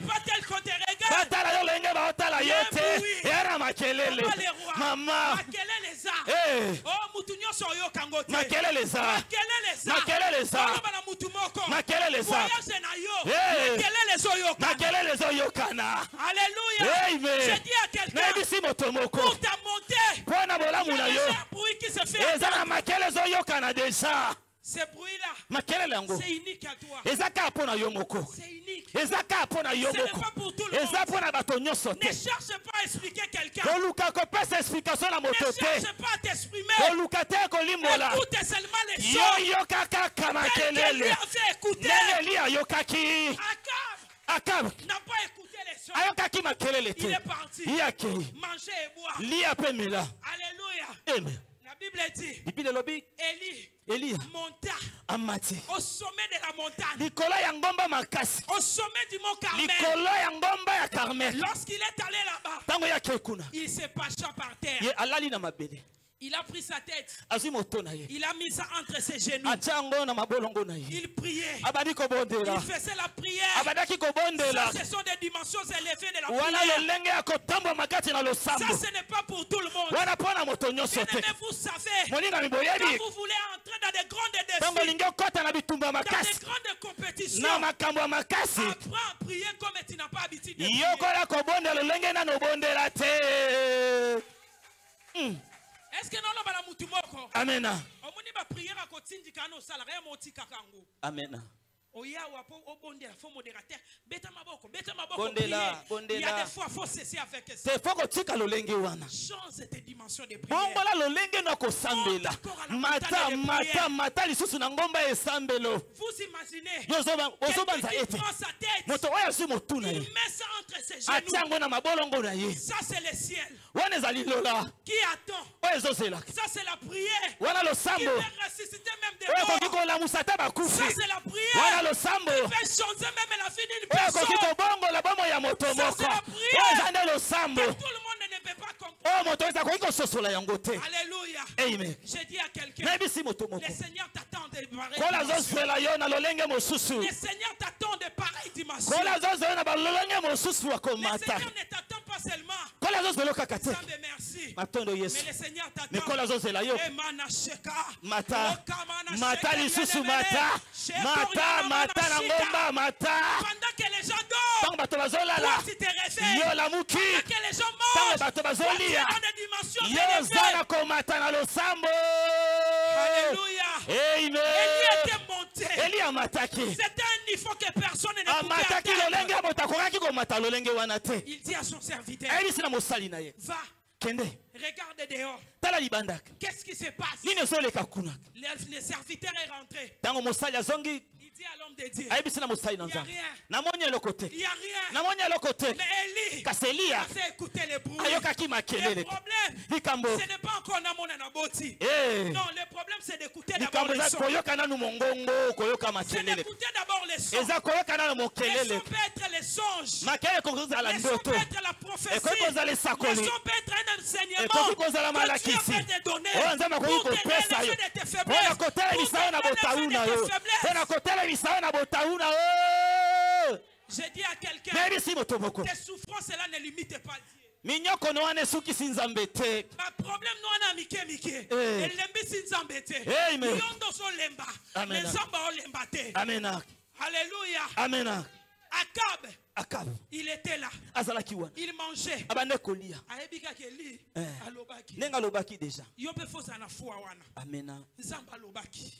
pas tel qu'on te regarde. Il y a un bruit. Maman, les arts. Oh, Moutounio Soyo Kangote. Les arts. Alléluia. J'ai dit à quelqu'un, pour ta montée, il y a un bruit qui se fait. Ce bruit-là, c'est unique à toi. C'est unique. Ce n'est pas pour tout le monde. Ne cherche pas à expliquer quelqu'un. Ne cherche pas à t'exprimer. Écoute seulement les choses. Quelqu'un lui avait écouté. Akab n'a pas écouté les choses. Il est parti. Manger et boire. Alléluia. La Bible dit, Élie monta au sommet de la montagne, au sommet du mont Carmel. Lorsqu'il est allé là-bas, il s'est penché par terre. Il a pris sa tête. Il a mis ça entre ses genoux. Il priait. Il faisait la prière. Ça, ce sont des dimensions élevées de la prière. Ça, ce n'est pas pour tout le monde. Bien-aimés, vous savez, quand vous voulez entrer dans des grands défis, dans des grandes compétitions, apprends à prier comme tu n'as pas habitude de prier. Est-ce que non, la mutumoko? Amen. Omuni ba prière à kotindi kano salarié moti kakango. Amen. Oya wapo obonde la faux modérateur. Beta maboko prier. Il y a des fois faut cesser avec ça. C'est faut que tu ka lolenge wana. Change tes dimensions de prière. Bongola lolenge no ko sambela. Mata lisusu na ngomba esambelo. Vous imaginez? Ozobanza ete. Moto oya si motuna. Il met ça entre ses genoux. Atiango na mabolongo na ye. Ça c'est le ciel. Wana ezali lola. Qui attend? Oya zozela. Ça c'est la prière. Wana lo sambo. Qui peut ressusciter même des morts. Oya ko la musata ba kufi. Ça c'est la prière. Le sambo. Il fait changer même la vie d'une personne. Ça c'est la prière. Le sambo. Tout le monde ne peut pas comprendre. Alléluia. Amen. J'ai dit à quelqu'un, le Seigneur t'attend de pareilles dimensions. Le Seigneur t'attend de pareilles dimensions. Le Seigneur ne t'attend pas seulement. Merci. Mais le Seigneur t'attend. Mata lisusu mata na ngomba mata. Pendant que les gens dorment, toi tu te réveilles. Pendant que les gens mangent, toi tu es dans des dimensions élevées. Alléluia. Amen. Élie était monté monté. Eli amataki. C'était un niveau que personne ne pouvait Amataki lolenge atteindre. motakoraki ko mata lolenge wana te. Il dit à son serviteur, Eli sina mosali na ye. va, Kende. regarde dehors. Tala libandaka. Qu'est-ce qui se passe? Nini ezoleka kuna. Le serviteur est rentré. Tango mosali azongi. Il dit à l'homme de Dieu, Ayebisi na mosali na il n'y a nzambe. rien. Namoni eloko te. Il n'y a rien. Namoni eloko te. Mais Élie, Kasi Eliya il a écouté les bruits. ayokaki Le makelele. problème, Likambo. ce n'est pas encore Namon Anaboti. Eh. Non, le problème, c'est d'écouter d'abord Likambo les za sons. koyoka nanu mongongo koyoka C'est makelele. d'écouter d'abord les sons. Eza koyoka nanu Les mokelele. sons peut être les songes. Makele kokozala Les sons ndoto. peut être la prophétie. Ekoki kozala Les esakoli. sons peut être un enseignement Ekoki kozala que Dieu malakisi. veut te donner Oyo nzambe akoki pour te kopesa yo. relever de tes Mpona faiblesses. kotala Pour misao na te botauna relever de yo. tes faiblesses. Mpona kotala misao na botauna yo. J'ai dit à quelqu'un, Nayebisi moto moko. tes souffrances là ne limitent pas Dieu. Minyoko no wana esukisi nzambe te. Ma problème non na mike mike. Eh. Elembisi nzambe te. Amen. Yondo so lemba. Amen. Nzamba o lemba te. Amena. Alléluia. Amena. Akab, Akab. il était là. Azalaki wana. Il mangeait. Abande kolia. Ayebika keli Eh. alobaki. Nenga lobaki deja. Yo pe fosa na foi wana. Amena. Nzamba alobaki.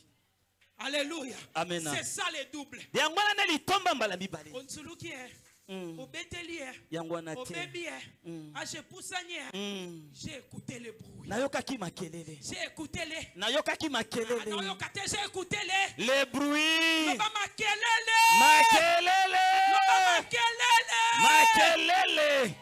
Alléluia. Amen. C'est ça le double. Yango wana ne litomba mbala mibale. Ontsuluki Mm. obeteli Yango wana te. obebi Mm. achepusani Mm. j'ai écouté le bruit. Nayokaki makelele. J'ai écouté les. Nayokaki makelele. J'ai écouté les. Les bruits. Loba makelele. Makelele. Loba makelele. Makelele.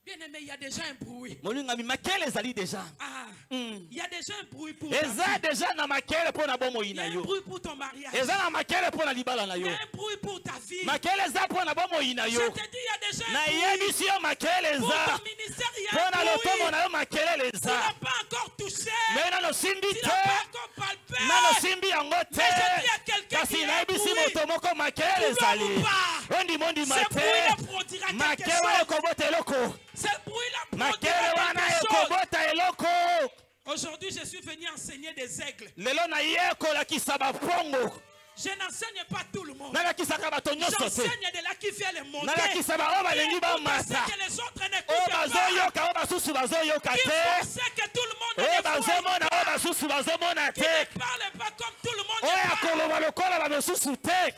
Bien aimé, il y a déjà un bruit. Molingami makele ezali deja. Ah, Mm. il y a déjà un bruit pour ta Eza vie. deja na makele pona bomo Il y a ina un yo. bruit pour ton mariage. Eza na makele pona libala na Il y yo. a un bruit pour ta vie. Makele eza pona bomo ina Je yo. te dis, il y a déjà Na un bruit. yebisi yo makele Pour eza. ton ministère, il y a Pona un lotomo bruit. na yo makele Tu eza. n'as pas encore touché. Mais nano simbi Tu te. n'as pas encore palpé. Nano simbi yango Mais je dis à te. quelqu'un qui Kasi a na un yebisi bruit. moto moko makele Vouloir ezali. ou pas. Ondi mondi Ce mate. bruit-là produira quelque Makele chose. ekobota eloko. Ce bruit-là Makele produira wana quelque chose. ekobota eloko. Aujourd'hui, je suis venu enseigner des aigles. Lelo na ye kolakisa bapongo. Je n'enseigne pas tout le monde. Nalakisaka bato nyonso te. J'enseigne de là qui vient le monter. Nalakisa bao balingi Parce bamata. que les autres Oyo n'écoutent pas. bazoyoka oyo basusu bazoyoka Il te. faut que tout le monde Oyo ne voie bazomona pas. oyo basusu bazomona Qui te. ne parle pas comme tout le monde Oyo parle. akoloba lokola bamosusu te.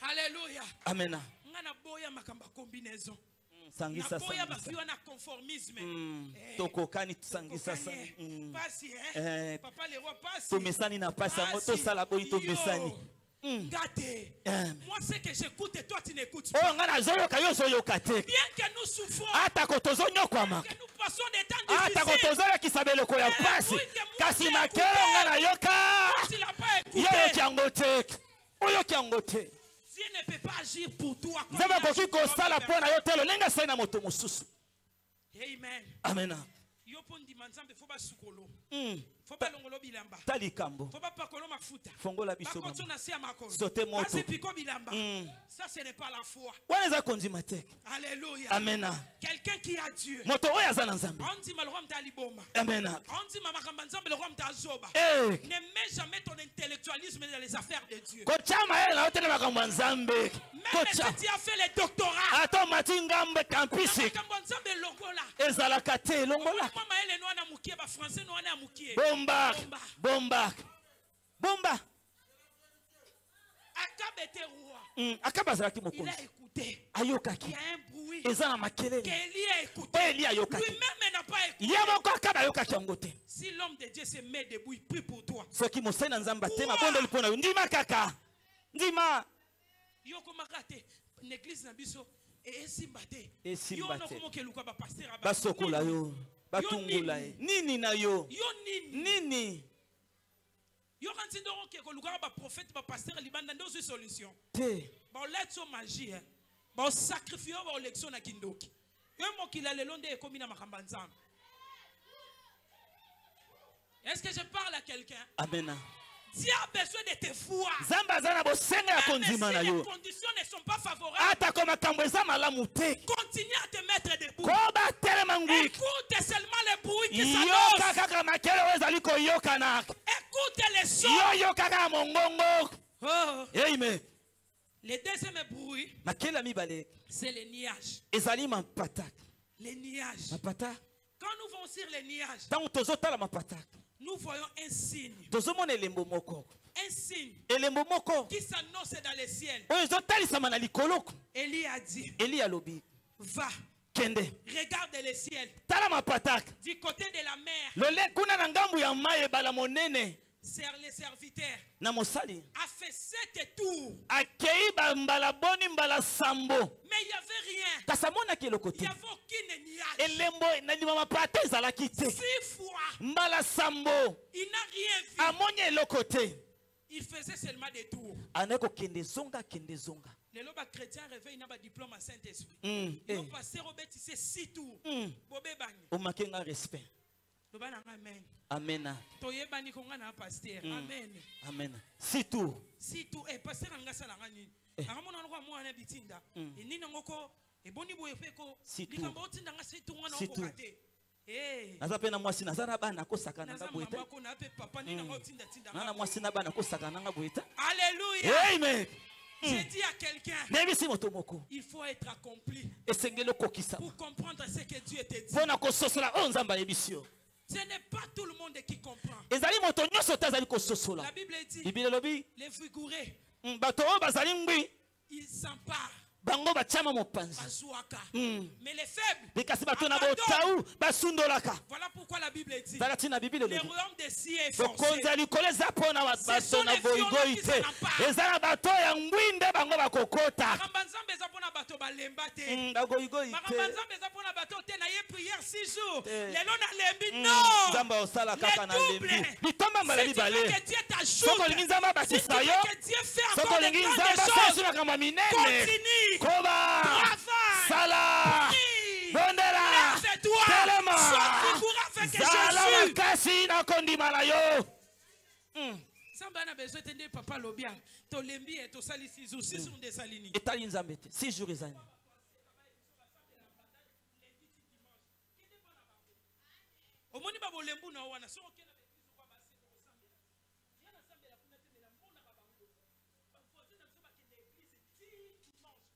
Alléluia. Amena. Ngana boya makamba combinaison. Sangisa Na boya sangisa. bafiwa na conformisme. Tokokani tusangisa sa. Kokanye. Pasi, Eh, Papa le roi pasi. Tomesani na pasi yango Pasi. tosala boyi Yo. tomesani. Gâté. Amen. Moi, c'est que j'écoute et toi, tu n'écoutes pas. Oyo nga nazoyoka yo ozoyoka te. Bien que nous souffrons, Atako tozonyokwama. que nous passons des temps Atako difficiles, tozolakisa beloko ya pasi. Kasi makelo nga nayoka. toi, tu n'as pas Yo écouté. oyoki yango te. Oyoki yango te. Dieu ne peut pas agir pour toi. comme Nzambe il agit akoki pour kosala l'autre mpo na yo te lolenge asali na moto mosusu. personne. Amen. Amena. Yo po ndima nzambe fo ba sukolo. Mm. Fo ba longolo bilamba. Ta likambo. Faut pas pakolo mafuta. Fongola biso Bakonzo mama. na sia makolo. Sote moto. Basi piko bilamba. Mm. Ça ce n'est pas la foi. Wana eza kondima te. Alléluia. Amena. Quelqu'un qui a Dieu. Moto oyo aza na nzambe. On dit malheur mta liboma. Amena. On dit mama kamba nzambe le roi mta zoba. Eh. Ne mets jamais ton intellectualisme dans les affaires de Dieu. Kochama ye na yo tene makambo ya nzambe. Même si Kocha. tu as fait les doctorats. Ata omati ngambe kampisi. Makambo nzambe longola. Ezalaka te elongola. Mama ele no na mukie ba français no na mukie. Bomba. Bomba. Bomba. Bomba. Akab était roi. Akaba azalaki Il mokonzi. a écouté. Ayokaki. Il y a un bruit. Eza na makelele. Qu'Élie a écouté. Oyo Eli ayokaki. Lui-même n'a pas écouté. Ye moko akaba ayokaki yango te. Si l'homme de Dieu se met debout, il prie pour toi. Soki mosali na nzambe te mabondeli mpo na yo ndima kaka. Ndima. Yoko makate. L'église na biso. Esimba te. Esimba Yo no te. komo ke luka ba pasteur aba. Basokola yo. Batungula ye. Nini na yo. Yo nini. Nini. Yo kanti ndoro ke ko luka ba prophète ba pasteur libanda ndo zo solution. Te. Ba letso magie. Ba sacrifier ba élection na kindoki. Yo mo kila lelo nde ekomi na makamba nzambe. Est-ce que je parle à quelqu'un? Amena. Dieu a besoin de tes foi. Nzambe aza na bosenga ya Même si kondima na les yo. conditions ne sont pas favorables, Atako makambo eza malamu te. continue à te mettre debout. Koba telema ngwi. Écoute seulement les bruits qui Yoka s'annoncent. kaka makele oyo ezali koyokana. Écoute les sons. Yo yokaka ya mongongo. Oh. Amen. Le deuxième bruit, Makele ya mibale c'est les nuages. ezali mapata. Les nuages. Mapata. Quand nous vont sur les nuages, Ntango tozotala mapata. nous voyons un signe. Tozomona elembo moko. un signe qui s'annonce dans les ciels. Élie a dit, va, regarde les ciels. Du côté de la mer, les serviteurs a fait 7 tours. Mais il n'y avait rien. Il n'y avait aucune nuage. 6 fois, il n'a rien vu. Il faisait seulement des tours. Les chrétiens réveillent un diplôme à Saint-Esprit. Le pasteur Robert, c'est 6 tours. Respect. Amen. Amen. Amen. Amen. 6 tours. 6 tours. Eh, pasteur Angasa Langani. Aramona ngwa mwana bitinda. Nina ngoko eboni boyefeko. Likambo otinda nga 6 tours ngana okokate. Eh. Nazapena mwasi nazara bana kosaka nanga boyeta. Nazama na pe papa nina ngotinda tinda. Nana mwasi na bana kosaka nanga boyeta. Alléluia. Amen. J'ai dit à quelqu'un, il faut être accompli pour comprendre ce que Dieu te dit. Ce n'est pas tout le monde qui comprend. La Bible dit, les vigoureux, ils s'emparent. Mais les faibles, voilà pourquoi la Bible dit, le royaume des cieux est forcé. Ce sont les violents qui s'en Koba Sala Bondela Telema Zala Kasi na kondimala yo. Samba na besoin de papa lobia to lembi et to sali 6 jours 6 jours de salini. Etali nzambete 6 jours ezani. Omoni ba bolembu na wana so okena bekizo kwa basi ko sambela. Yana sambela kuna tena mbona baba ngo. Bafote na so bakende église dimanche.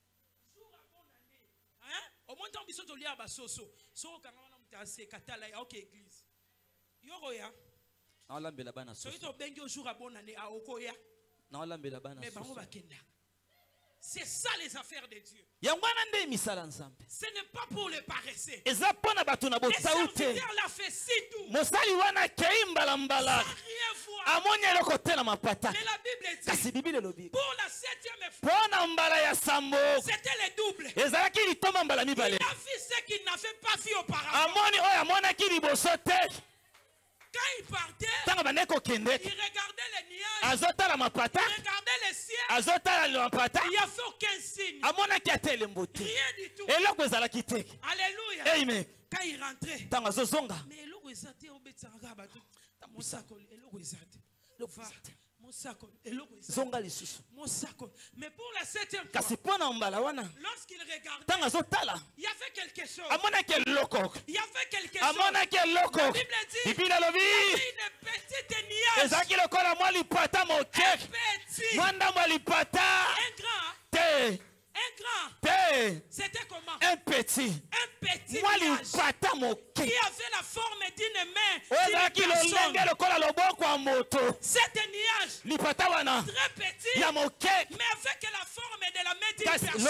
Jour à bonne année. Hein? Au moins tant biso to lia basoso. So kanga wana mutase katala ya OK église. Yoro ya. Na olambela bana soso. So ito bengi au jour à bonne année a okoya. Na olambela bana soso. Mais bango bakenda. C'est ça les affaires de Dieu. Ce n'est pas pour les paresseux. Les serviteurs l'a fait si tout. Sans rien voir. Mais la Bible dit, pour la 7e fois, c'était le double. Il a vu ce qu'il n'avait pas vu auparavant. Quand il partait, il regardait les nuages, il regardait les ciels, il n'y a fait aucun signe. Rien du tout. Alléluia. Amen. Quand il rentrait, mais mais pour la 7e fois, lorsqu'il regardait, il y avait quelque chose. Il y avait quelque chose. La Bible dit, il y avait une petite nuage. Un grand. C'était comment? Un petit nuage qui avait la forme d'une main. Cet nuage très petit, mais avec la forme de la main d'une personne.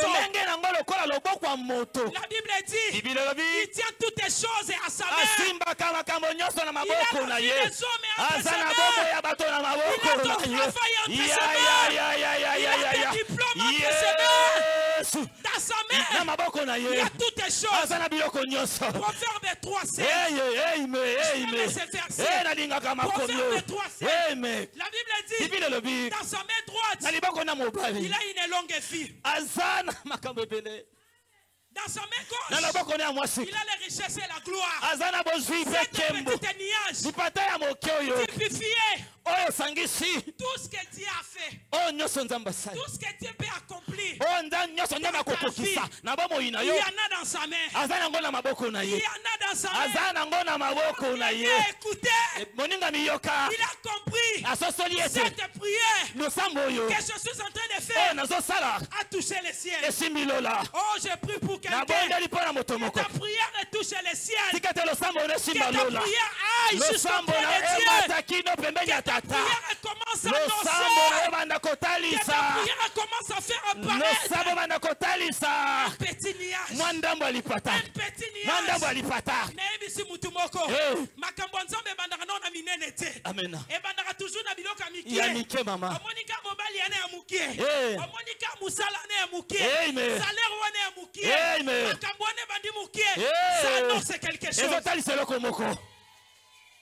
La Bible dit, il tient toutes les choses à sa main. Il a les hommes entre sa main. Il a ton travail entre sa main. Il a tes diplômes entre ses mains. Dans sa main, il y a toutes les choses. Proverbe 3:7. Proverbe 3:7. La Bible dit, dans sa main droite, il a une longue vie. Dans sa main gauche, il a les richesses et la gloire. Cette petite nuage typifié tout ce que Dieu a fait, tout ce que Dieu peut accomplir dans ta vie, dans na bomoi na yo il y en a dans sa main, aza nango na maboko na il ye y en a dans sa main. aza nango na maboko na Il ye a écouté, moninga miyoka il a compris asosoli ete cette prière losambo oyo que je suis en train de oyo faire nazosala a touché les ciels. esimbi lola Oh, j'ai pris pour quelqu'un. nabondeli mpo na moto moko Ta prière ne touche les ciels. tika te losambo oyo Que esimba ta lola prière aille losambo jusqu'auprès na des cieux. emata kino pembeni ya Que ta tata prière commence à losambo na annoncer. ebanda Que ta kotalisa prière commence à faire apparaître losambo banda kotalisa un petit nuage. mwa ndambo alipata Un petit mwa ndambo nuage. alipata Nayebisi mutu moko. Eh. Makambo ya Nzambe ebandaka na minene te. amena Ebandaka toujours na biloko ya ya mike mama Omonika mobali ane ya mukie. Eh. Omonika musala ane ya mukie. Amen. Salaire wane ya mukie. Amen. Makambo wane bandi mukie. Eh. Ça annonce quelque chose. ezotalisa eloko moko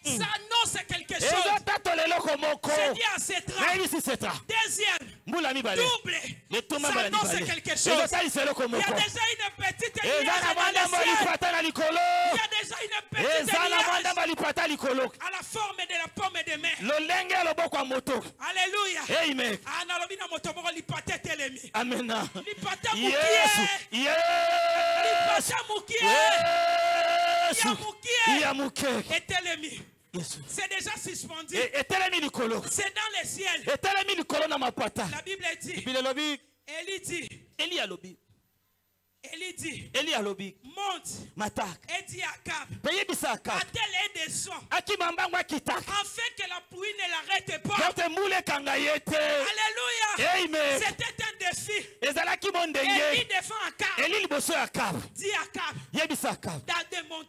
Ça annonce quelque chose. ezotatola eloko moko Je dis à Cetra. nayebisi setra Deuxième. mbula mibale Double. letoma Ça mbala annonce mibale quelque chose. ezotalisa eloko Il y a moko déjà une petite eza nuage na dans mwa le ndambo ciel. alipata na likolo Il y a déjà une petite eza na mwa nuage ndambo alipata likolo à la forme de la pomme de main. lolenge ya loboko ya moto Alléluia. amen Analobi na moto moko lipata telemi. amena Lipata yesu mukie. yesu Lipata mukie. yesu Ya mukie. ya muke Etelemi. yesu C'est déjà suspendu. etelemi likolo C'est dans les ciels. etelemi likolo na mapata La Bible dit. bibili elobi Élie dit. eli alobi Élie dit. eli alobi Monte. mataka Et dit à Cab. peyebisa aka Attelle et descend. akima mbango akitaka Afin que la pluie ne l'arrête pas. ete mbula ekanga ye te Alléluia. amen C'était un défi. ezalaki mo Élie ndenge défend Akab. eli liboso ya kabu Dit à Akab yebisa kabu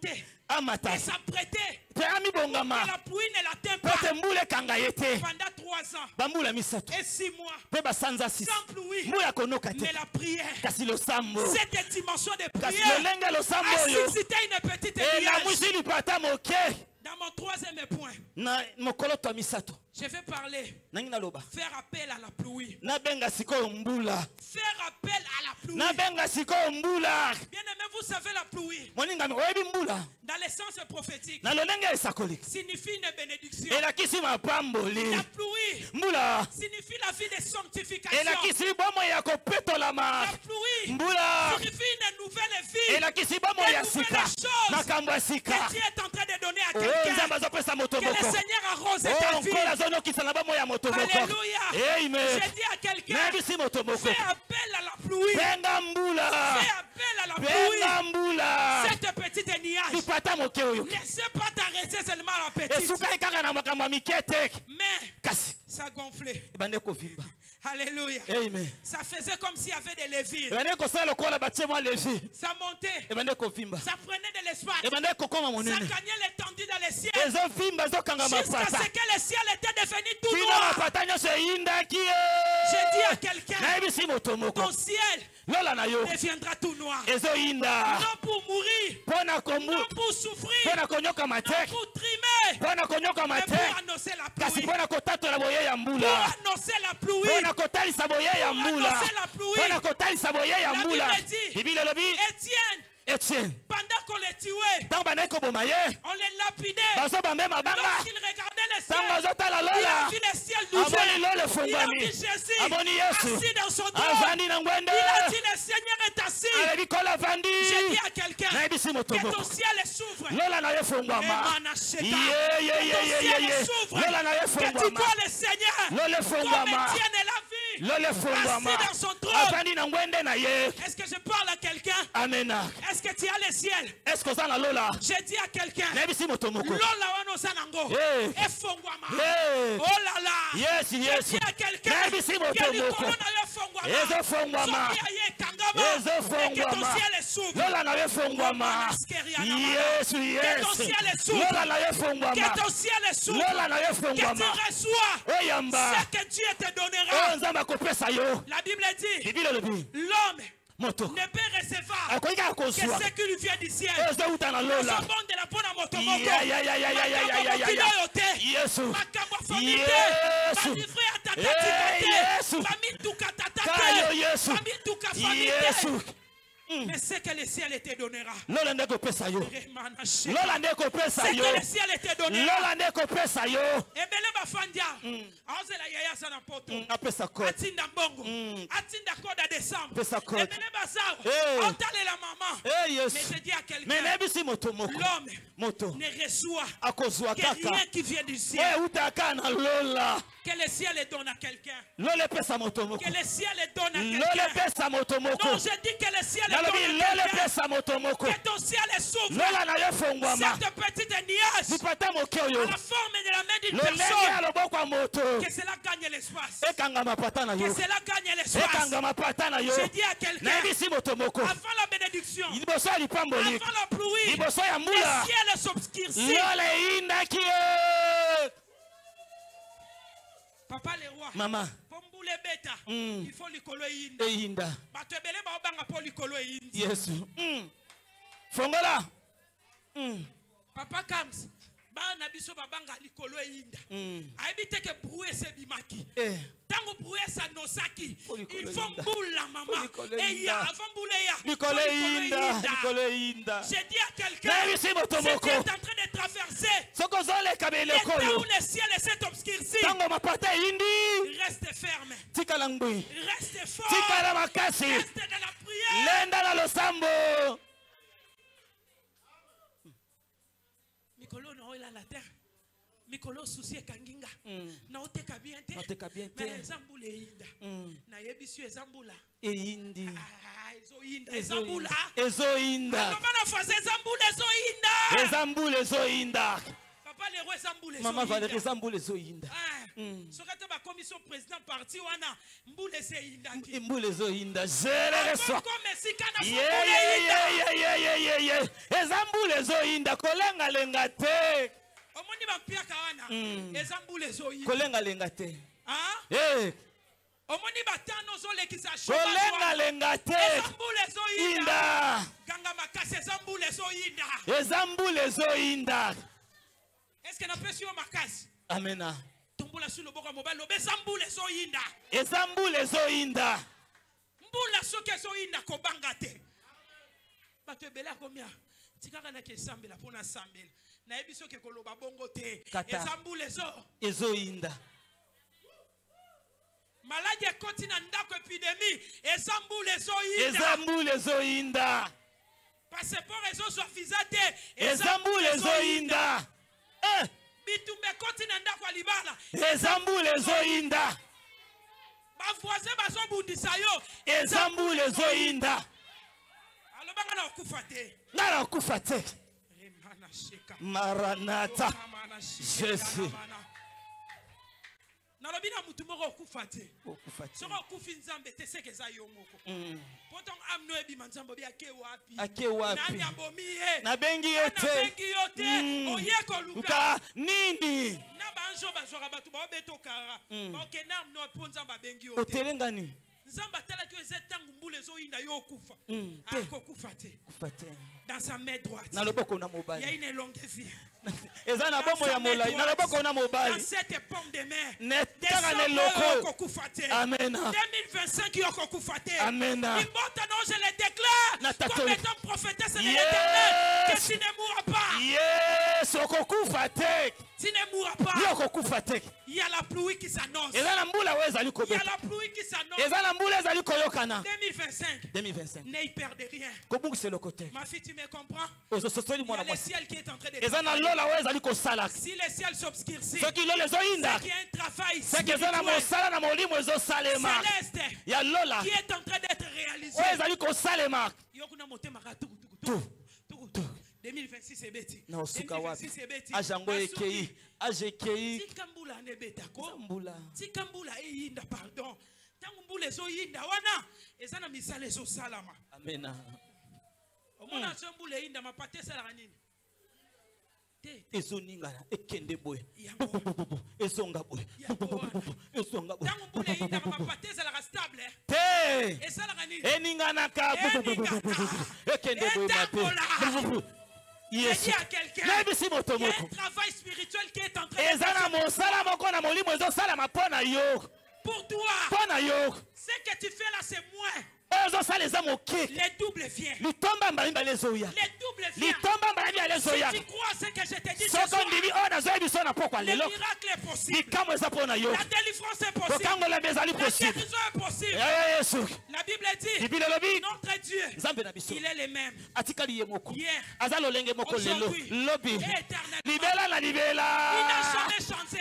de amata et s'apprêter mpe amibongama que la pluie ne l'atteint mpo pas ete mbula ekanga ye te pendant 3 ans bambula misato et 6 mois mpe basanza sans 6 pluie. mbula konoka te Mais la prière, kasi losambo cette dimension de kasi prière, lolenge losambo a oyo suscité une petite nuage. enamwisi lipata moke Dans mon 3e point, na mokolo to ya misato je vais parler, nangi naloba faire appel à la pluie. nabenga sikoyo mbula Faire appel à la pluie. nabenga sikoyo mbula Bien aimé, vous savez la pluie, moningami oyebi mbula dans le sens prophétique, na lolenge ya esakoliki signifie une bénédiction. elakisi mapamboli La pluie mbula signifie la vie de sanctification. elakisi bomoi ya kopetolama La pluie mbula signifie une nouvelle vie. elakisi bomoi ya sika makambo ya sika Que Dieu est en train de donner à oyo quelqu'un. nzambe azopesa moto Que le moko Seigneur arrose ta vie. onkolo azonokisa na bomoi ya moto moko Alléluia. amen J'ai dit à quelqu'un, nayebisi moto moko fais appel à la pluie. benga mbula Fais appel à la benga pluie. mbula Cette petite nuage. lipata moke oyo Laissez pas t'arrêter seulement à la petite. esukaki kaka na makambo ya mike te Mais kasi ça gonflait. ebande kovimba Alléluia. amen Ça faisait comme s'il y avait des lévires. ebande kosala lokola batie mwa levi Ça montait. ebande kovimba Ça prenait de l'espace. ebande kokoma Ça monene gagnait l'étendue dans les ciels. ezovimba ezokanga Jusqu'à mapata ce que le ciel était devenu tout kino noir. mapata nyonso eyindaki J'ai dit à quelqu'un, nayebisi moto moko ton ciel lola na yo deviendra tout noir. ezoyinda Non pour mourir, non pour souffrir, mpo na konyokama non te pour trimer, mpo na konyokama mais te pour annoncer la kasi pluie. mpo na kotatola boye ya Pour mbula annoncer la pluie. mpo na kotalisa boye ya mbula annoncer la pluie. mpo na kotalisa boye ya La mbula Bible dit, bibili elobi Étienne, etienne pendant qu'on les tuait, ntango bandaki koboma ye on les lapidait. bazobambe mabanga Lorsqu'il regardait le ciel, ntango azotala il a lola vu le ciel amoni ouvert. lola Il a efungwami vu Jésus amoni yesu assis dans son trône. avandi na ngwende Il a dit, le Seigneur est assis. alebi kola avandi J'ai dit à quelqu'un, nayebisi moto que ton moko ciel s'ouvre. lola na yo efungwama Que ye lola na yo tu efungwama vois le Seigneur lola comme efungwama Étienne l'a vu. lola efungwama Assis dans son trône. avandi na ngwende na ye Est-ce que je parle à quelqu'un? amena Est-ce que tu as le ciel? est-ce que oza na lola J'ai dit à quelqu'un, nayebisi moto moko Lola wana oza nango. Eh. Efongwama. Eh. Oh là là. yesu J'ai yesu dit à quelqu'un, nayebisi moto que moko likolo na yo efongwama. ezofungwama Soki aye ekangama. Et que ton ezofungwama ciel s'ouvre. lola na yo efungwama yesu Que ton yesu ciel s'ouvre. lola na yo efungwama Que ton ciel s'ouvre. lola na yo Que tu efungwama reçois oyamba ce que Dieu te oyo donnera. nzambe akopesa yo La Bible dit, bibili elobi l'homme moto ne peut recevoir akoki kaka que kozwa ce qui lui vient du ciel. oyo ezowuta na lola Ce monde de la bonne moto moko. ya Makambo te. yesu Makambo famille te. yesu Balivre ya tata Eh, tika te. Yesu. Bamituka tata kayo te. yesu Bamituka famille te. yesu Mais c'est que le ciel te donnera. Lola ndeko pesa yo. Lola ndeko pesa yo. C'est que le ciel te donnera. Lola ndeko pesa yo. Ebele bafandia. Aozela yaya sana poto. Apesa code. Atinda mbongo. Atinda code à décembre. Pesa code. Ebele bazao. Otale la maman. Yes. Mais je dis à quelqu'un. Mais nebisi moto moko. L'homme moto ne reçoit que rien qui vient du ciel. Lola. Que le ciel le donne à quelqu'un. Lola pesa moto moko. Que le ciel le donne à quelqu'un. Lola pesa moto moko. Non, je dis que le ciel le donne à quelqu'un. Que ton ciel s'ouvre. Cette petite nuage à la forme de la main d'une personne. Que cela gagne l'espace. Que cela gagne l'espace. Je dis à quelqu'un. Avant la bénédiction. Avant la pluie. Le ciel s'obscurcit. Papa le roi. Maman. Il faut likolo yinda. Batebele ba obanga po likolo yinda. Yes. Fongola. Papa comes. Ba na biso babanga likolo yinda. Aibite ke brouer se bimaki. Tango brouer sa nosaki. Il faut boule la maman. Et ya avant boule ya. Likolo yinda. J'ai dit à quelqu'un. C'est en train de traverser. Où le ciel s'est obscurci. Reste ferme. Reste fort. Reste dans la prière. Mikolo no ila la terre. Mikolo souci kanginga. Na oteka bien te. Mais zambule yinda. Na yebisu ezambula. Eyindi. Ezambula. Ezoyinda. Comment fazer ezambula ezoyinda? Ezambula ezoyinda. Papa le roi ezambula ezoyinda. Maman va ezambula ezoyinda. Sokata ba commission président parti wana mbula ezoyinda. Mbula ezoyinda. Gérez ça. Comme si kana yeah. Ezambula ezoyinda kolenga lenga te. Omoni ba piaka wana. Ezambula ezoyinda. Kolenga lenga te. Ah? Omoni batano zolekisa shoba. Kolenga lenga te. Ezambula ezoyinda. Ganga makase ezambula ezoyinda. Ezambula ezoyinda. Est-ce que na pesi yo makasi? Amena. Tombula sur le boka mobile lobe ezambula ezoyinda. Ezambula ezoyinda. Mbula soki ezoyinda kobanga te. Bato ebela komia. Tikaka na kesambela pona sambela. Na yebi soki koloba bongo te. Ezambula ezoyinda. Maladie ekoti na ndako épidémie. Ezambula ezoyinda. Ezambula ezoyinda. Passeport ezozwa visa te. Ezambula ezoyinda. Bitumbe ekoti na ndako ya libala. Ezambula ezoyinda. Ba voisin bazobundisa yo. Ezambula ezoyinda. Alobanga na okufa te. Ngala okufa te. Maranatha. Jésus. Nalobina mutu moko okufa te. Soko okufi nzambe te seke za yo moko. Potom amno ebima nzambe bi ake wapi? Ake wapi? Nani abomi ye? Na bengi ye te. Na bengi yo te. Oye ko luka. Nini? Na banjo bazwaka batu ba beto kara. Ba ke na amno ponza ba bengi yo te. Otelengani. Nzamba tala tu ezetangu mbule zo inda yo okufa. Akufa te. Kufa te. Dans sa main droite. Na loboko na mobali. Il y a une longue vie. Eza na bomo ya molai na loboko na mobali. Dans cette pomme de main. Netaka ne loko. Amen. 2025 yoko kufate. Amen. Imbota non je le déclare. Comme étant prophétesse de l'Éternel. Que tu ne mourras pas. Yes, okufa te. Tu ne mourras pas. Yoko kufa te. Il y a la pluie qui s'annonce. Eza na mbula weza liko Il y a la pluie qui s'annonce. Eza na mbula eza liko yokana. 2025. N'aie peur de rien. Kobungise le côté. Ma fille, tu me comprends? Il y a le ciel qui est en train de travailler. Si le ciel s'obscurcit, c'est qu'il y a un travail spirituel céleste qui est en train d'être réalisé. 2026 c'est bêti. 2026 c'est bêti. Tikambula nebetako. Tikambula eyinda pardon. Tangumbula ezoyinda wana ezana misala ezosalama. Amen. Omona sombula eyinda mapate sala nini? Ezoningana ekende boye. Ezonga boye. Ezonga boye. Tangumbula eyinda mapate sala stable. Te. Esala nini? Eningana ka. Ekende boye mate. Yes. Il y a quelqu'un. Il y a un travail spirituel qui est en train de faire. Pour toi, ce que tu fais là, c'est moins. Les doubles viennent. Les doubles viennent. Si tu crois ce que je te dis ce soir, le miracle est possible. La délivrance est possible. La guérison est possible. La Bible dit, notre Dieu, il est le même. Hier, aujourd'hui, et éternellement. Il n'a jamais changé.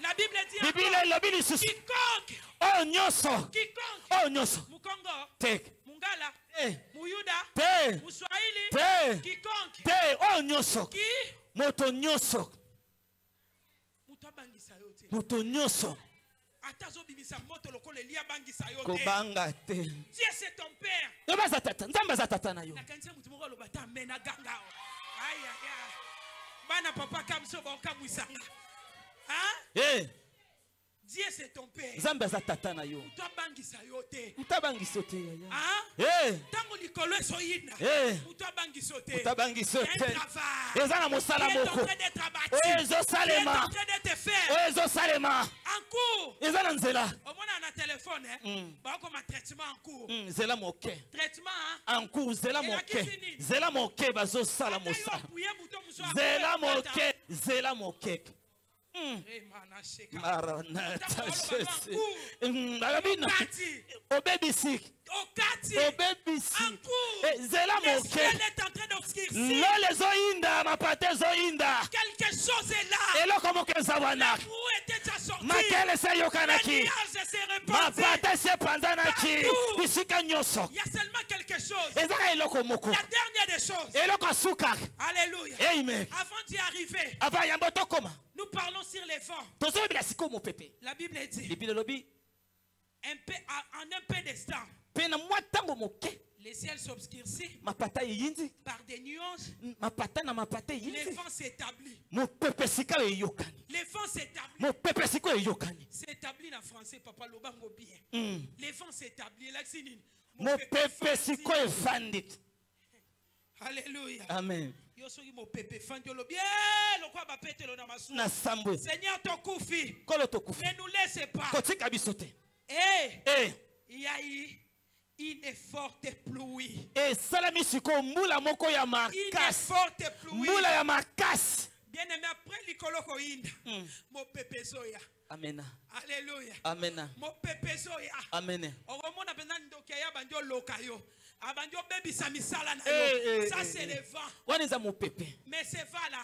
La Bible dit quiconque, Mukongo, Mungala, Muyuda, Muswahili, quiconque, qui Dieu c'est ton père. Dieu c'est ton père. Maranatha, Jésus. Quelque chose est là. La roue était déjà sortie. La nuage s'est répandue. Il y a seulement quelque chose. La dernière des choses. Alléluia. Amen. Avant d'y arriver, nous parlons sur les vents. La Bible dit en un peu d'instant, les ciels s'obscurcissent par des nuages. Les vents s'établissent. Les vents s'établissent. S'établit en français, papa Lobango bien. Les vents s'établissent. Alléluia. Amen. Seigneur, ton koufi. Ne nous laisse pas. Il y a eu une forte pluie. Une forte pluie. Bien aimé, après l'Ikoloko Inda. Mon pépé soya. Amen. Alléluia. Amen. Mon pépé soya. Amen. Ça c'est le vent. Mais c'est vent là.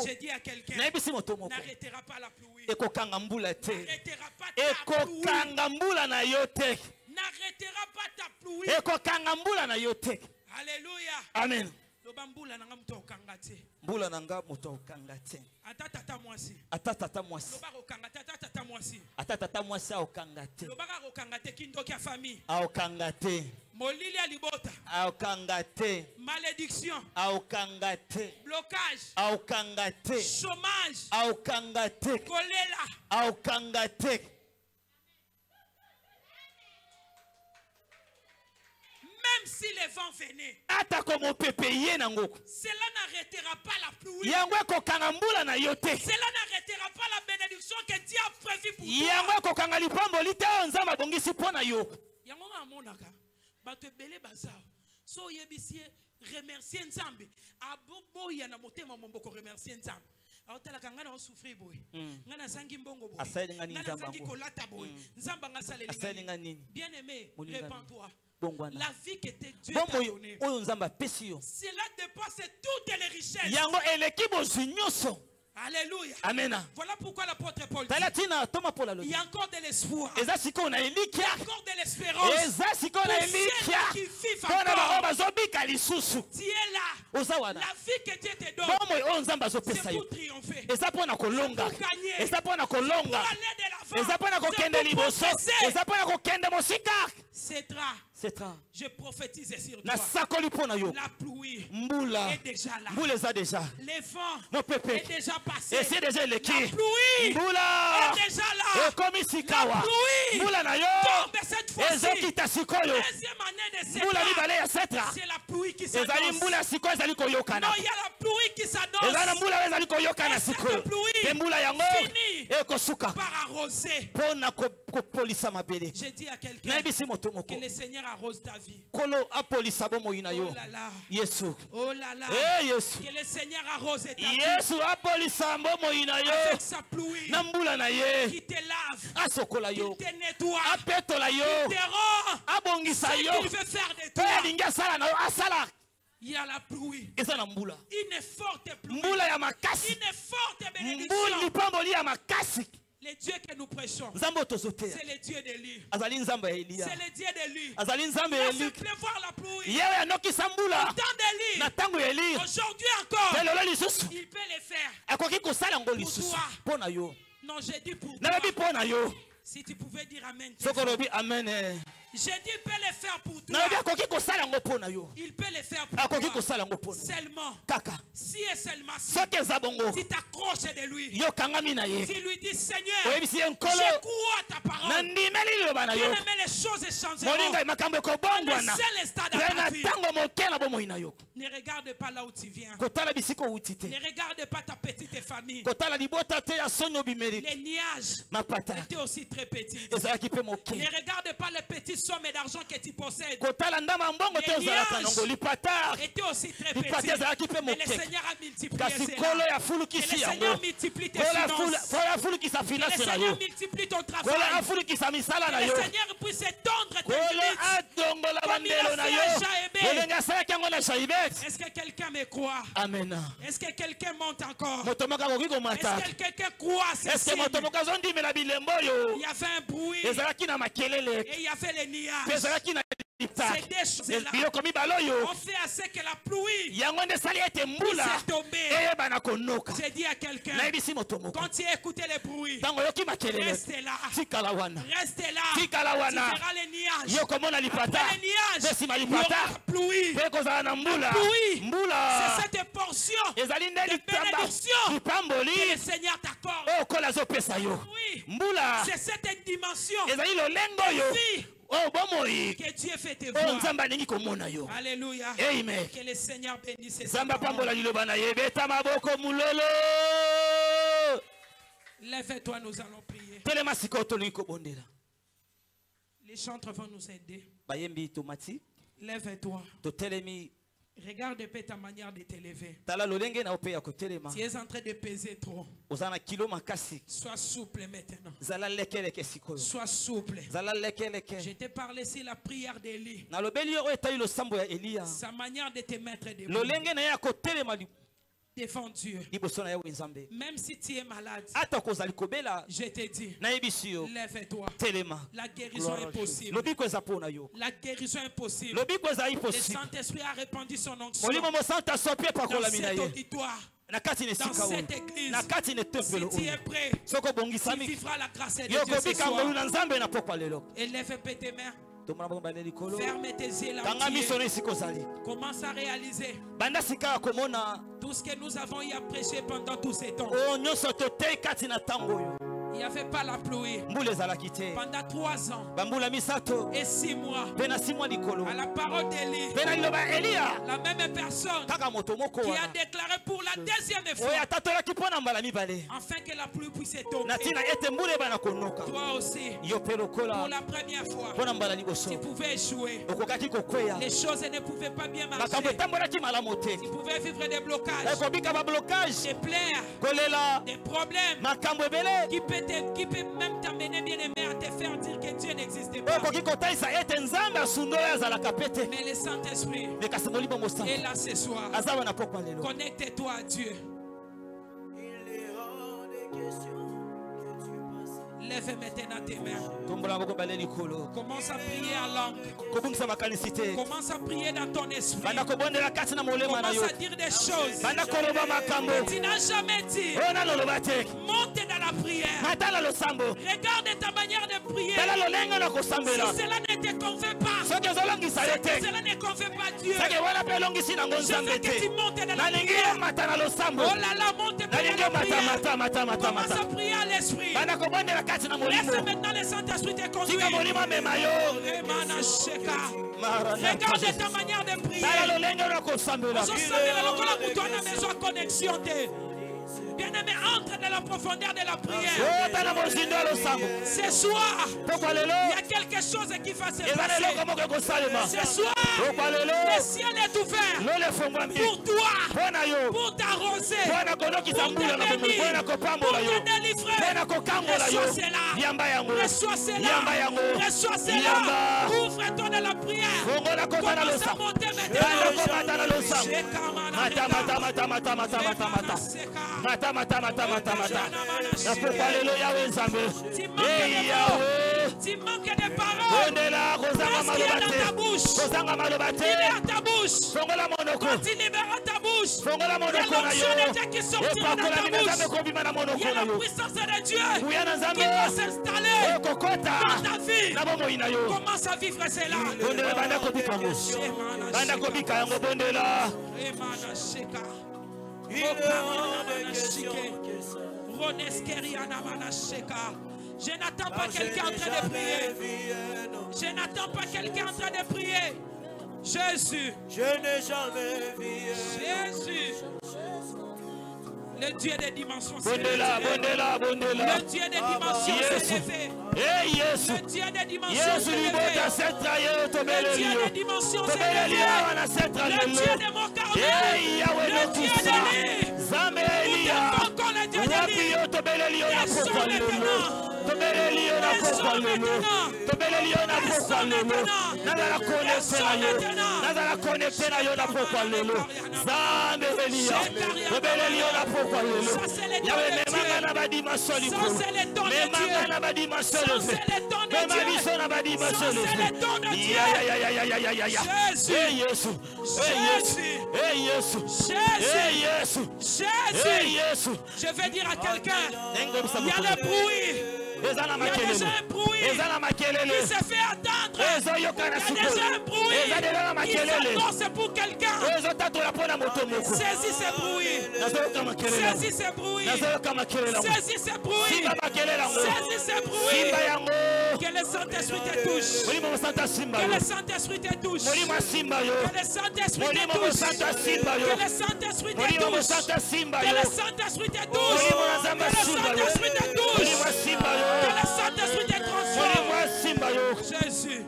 J'ai dit à quelqu'un, n'arrêtera pas la pluie. N'arrêtera pas ta pluie. N'arrêtera pas ta pluie. Alléluia. Amen. Mbula nanga moto okangate. Atata mwasi. Atata mwasi. Lobaka okangate atata mwasi. Atata mwasi okangate. Lobaka okangate kindoki ya famille. Okangate. Molili ya libota. Okangate. Malédiction. Okangate. Blocage. Okangate. Chômage. Okangate. Kolela. Okangate. Même si les vents venaient, cela n'arrêtera pas la pluie. Cela n'arrêtera pas la bénédiction que Dieu a prévue pour toi. Bien aimé, répands-toi. La vie que Dieu t'a donnée, cela dépasse toutes les richesses. Alléluia. Amen. Voilà pourquoi l'apôtre Paul dit, il y a encore de l'espoir. Il y a encore de l'espérance. Pour ceux qui vivent encore. Tu es là. La vie que Dieu te donne, c'est pour triompher. C'est pour gagner. C'est pour aller de l'avant. C'est toi. Je prophétise sur toi. La pluie est déjà là. Les vents est déjà passé. La pluie est déjà là. La pluie tombe cette fois-ci. Deuxième année de cette année, c'est la pluie qui s'annonce. Non, il y a la pluie qui s'annonce. Et cette pluie finit par arroser. J'ai dit à quelqu'un que le Seigneur arrose ta vie. Oh là là. Oh là là. Que le Seigneur arrose ta vie. Avec sa pluie. Qui te lave. Qui te nettoie. Qui te rend. Ce qu'il veut faire de toi. Il y a la pluie. Une forte pluie. Une forte bénédiction. Le Dieu que nous prêchons, c'est le Dieu d'Élie. C'est le Dieu d'Élie. Il fait pleuvoir la pluie. Au temps d'Élie, aujourd'hui encore, il peut le faire. Pour toi. Non, j'ai dit pour toi. Si tu pouvais dire Amen. J'ai dit, il peut le faire pour toi. Il peut le faire pour toi. Seulement, si et seulement si tu t'accroches de lui, tu lui dis, Seigneur, je crois ta parole. Bien aimé, les choses changeront. Le seul stade de ta vie. Ne regarde pas là où tu viens. Ne regarde pas ta petite famille. Les nuages étaient aussi très petits. Ne regarde pas les petits sommes d'argent que tu possèdes. Les nuages étaient aussi très petits. Mais le Seigneur a multiplié cela. Que le Seigneur multiplie tes finances. Que le Seigneur multiplie ton travail. Que le Seigneur puisse étendre tes limites. Comme il a fait à Jaébé. Est-ce que quelqu'un me croit? Amen. Est-ce que quelqu'un monte encore? Est-ce que quelqu'un croit ces signes? Il y avait un bruit. Et il y avait les nuages. C'est des choses-là. On fait assez que la pluie puisse tomber. J'ai dit à quelqu'un, quand tu écoutes les bruits, restez là. Restez là. Tu verras les nuages. Après les nuages, il y aura la pluie. La pluie, c'est cette portion de bénédiction que le Seigneur t'accorde. Oui, c'est cette dimension de vie que Dieu fait te voir. Alléluia. Amen. Que le Seigneur bénisse ses enfants. Lève-toi, nous allons prier. Les chantres vont nous aider. Lève-toi. Regarde peu ta manière de t'élever. Tu es en train de peser trop. Sois souple maintenant. Sois souple. Je t'ai parlé sur la prière d'Élie. Sa manière de te mettre debout devant Dieu. Même si tu es malade, je te dis, lève-toi. La guérison est possible. La guérison est possible. Le Saint-Esprit a répandu son onction dans cet auditoire. Dans cette église, si tu es prêt, tu vivras la grâce de Dieu ce soir. Élève un peu tes mains. Ferme tes yeux là où tu es. Commence à réaliser tout ce que nous avons eu à prêcher pendant tous ces temps. Il n'y avait pas la pluie pendant 3 ans et 6 mois. À la parole d'Élie, la même personne qui a déclaré pour la 2e fois afin que la pluie puisse tomber. Toi aussi, pour la première fois, tu pouvais échouer. Les choses ne pouvaient pas bien marcher. Tu pouvais vivre des blocages, des plaies, des problèmes qui peut même t'amener, bien aimé, à te faire dire que Dieu n'existe pas. Mais le Saint-Esprit est là ce soir. Connecte-toi à Dieu. Lève maintenant tes mains. Commence à prier en langue. Commence à prier dans ton esprit. Commence à dire des choses que tu n'as jamais dit. Monte dans la prière. Regarde ta manière de prier. Si cela ne te convainc pas, si cela ne convainc pas Dieu, je veux que tu montes dans la prière. Oh là là, monte dans la prière. Commence à prier à l'esprit. Laisse maintenant le Saint-Esprit te conduire. Regarde ta manière de prier. Bien-aimé, entre dans la profondeur de la prière. Ce soir, il y a quelque chose qui va se passer. Ce soir, le ciel est ouvert pour toi, pour t'arroser, pour te bénir, pour te délivrer. Reçois cela. Reçois cela. Ouvre-toi dans la prière. Commence à monter tu manques de paroles. Qu'est-ce qu'il y a dans ta bouche? Il est à ta bouche. Quand il libère ta bouche, il y a l'onction de Dieu qui sortira dans ta bouche. Il y a la puissance de Dieu qui va s'installer dans ta vie. Commence à vivre cela. Je n'attends pas quelqu'un en train de prier. Je n'attends pas quelqu'un en train de prier. Jésus. Je n'ai jamais vu. Jésus. Le Dieu des dimensions s'est levé. Le Dieu des dimensions s'est levé. Le Dieu des dimensions s'est levé. Le Dieu des dimensions s'est levé. Le Dieu de mon carnet. Le Dieu de l'île. Nous devons encore le Dieu de l'île. Laissons maintenant. Je vais dire à quelqu'un, il y a le bruit. Il y a déjà un bruit qui se fait attendre. Il y a déjà un bruit qui s'annonce pour quelqu'un. Saisis ce bruit. Saisis ce bruit. Saisis ce bruit. Saisis ce bruit. Que le Saint-Esprit te touche. Que le Saint-Esprit te touche. Que le Saint-Esprit te touche. Que le Saint-Esprit te touche. Que le Saint-Esprit te touche. Que le Saint-Esprit te touche. Que le Saint-Esprit te transforme. Jésus.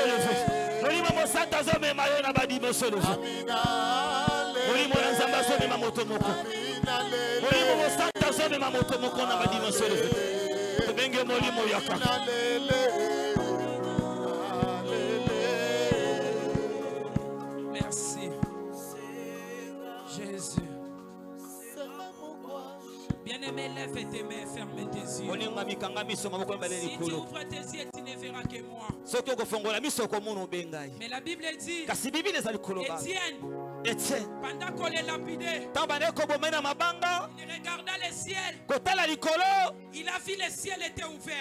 Jésus. Merci. Jésus. Bien-aimé, lève tes mains, ferme tes yeux. Si tu ouvres tes yeux, tu ne verras que moi. Mais la Bible dit, Étienne, pendant qu'on les lapidait, il regarda le ciel. Il a vu le ciel était ouvert.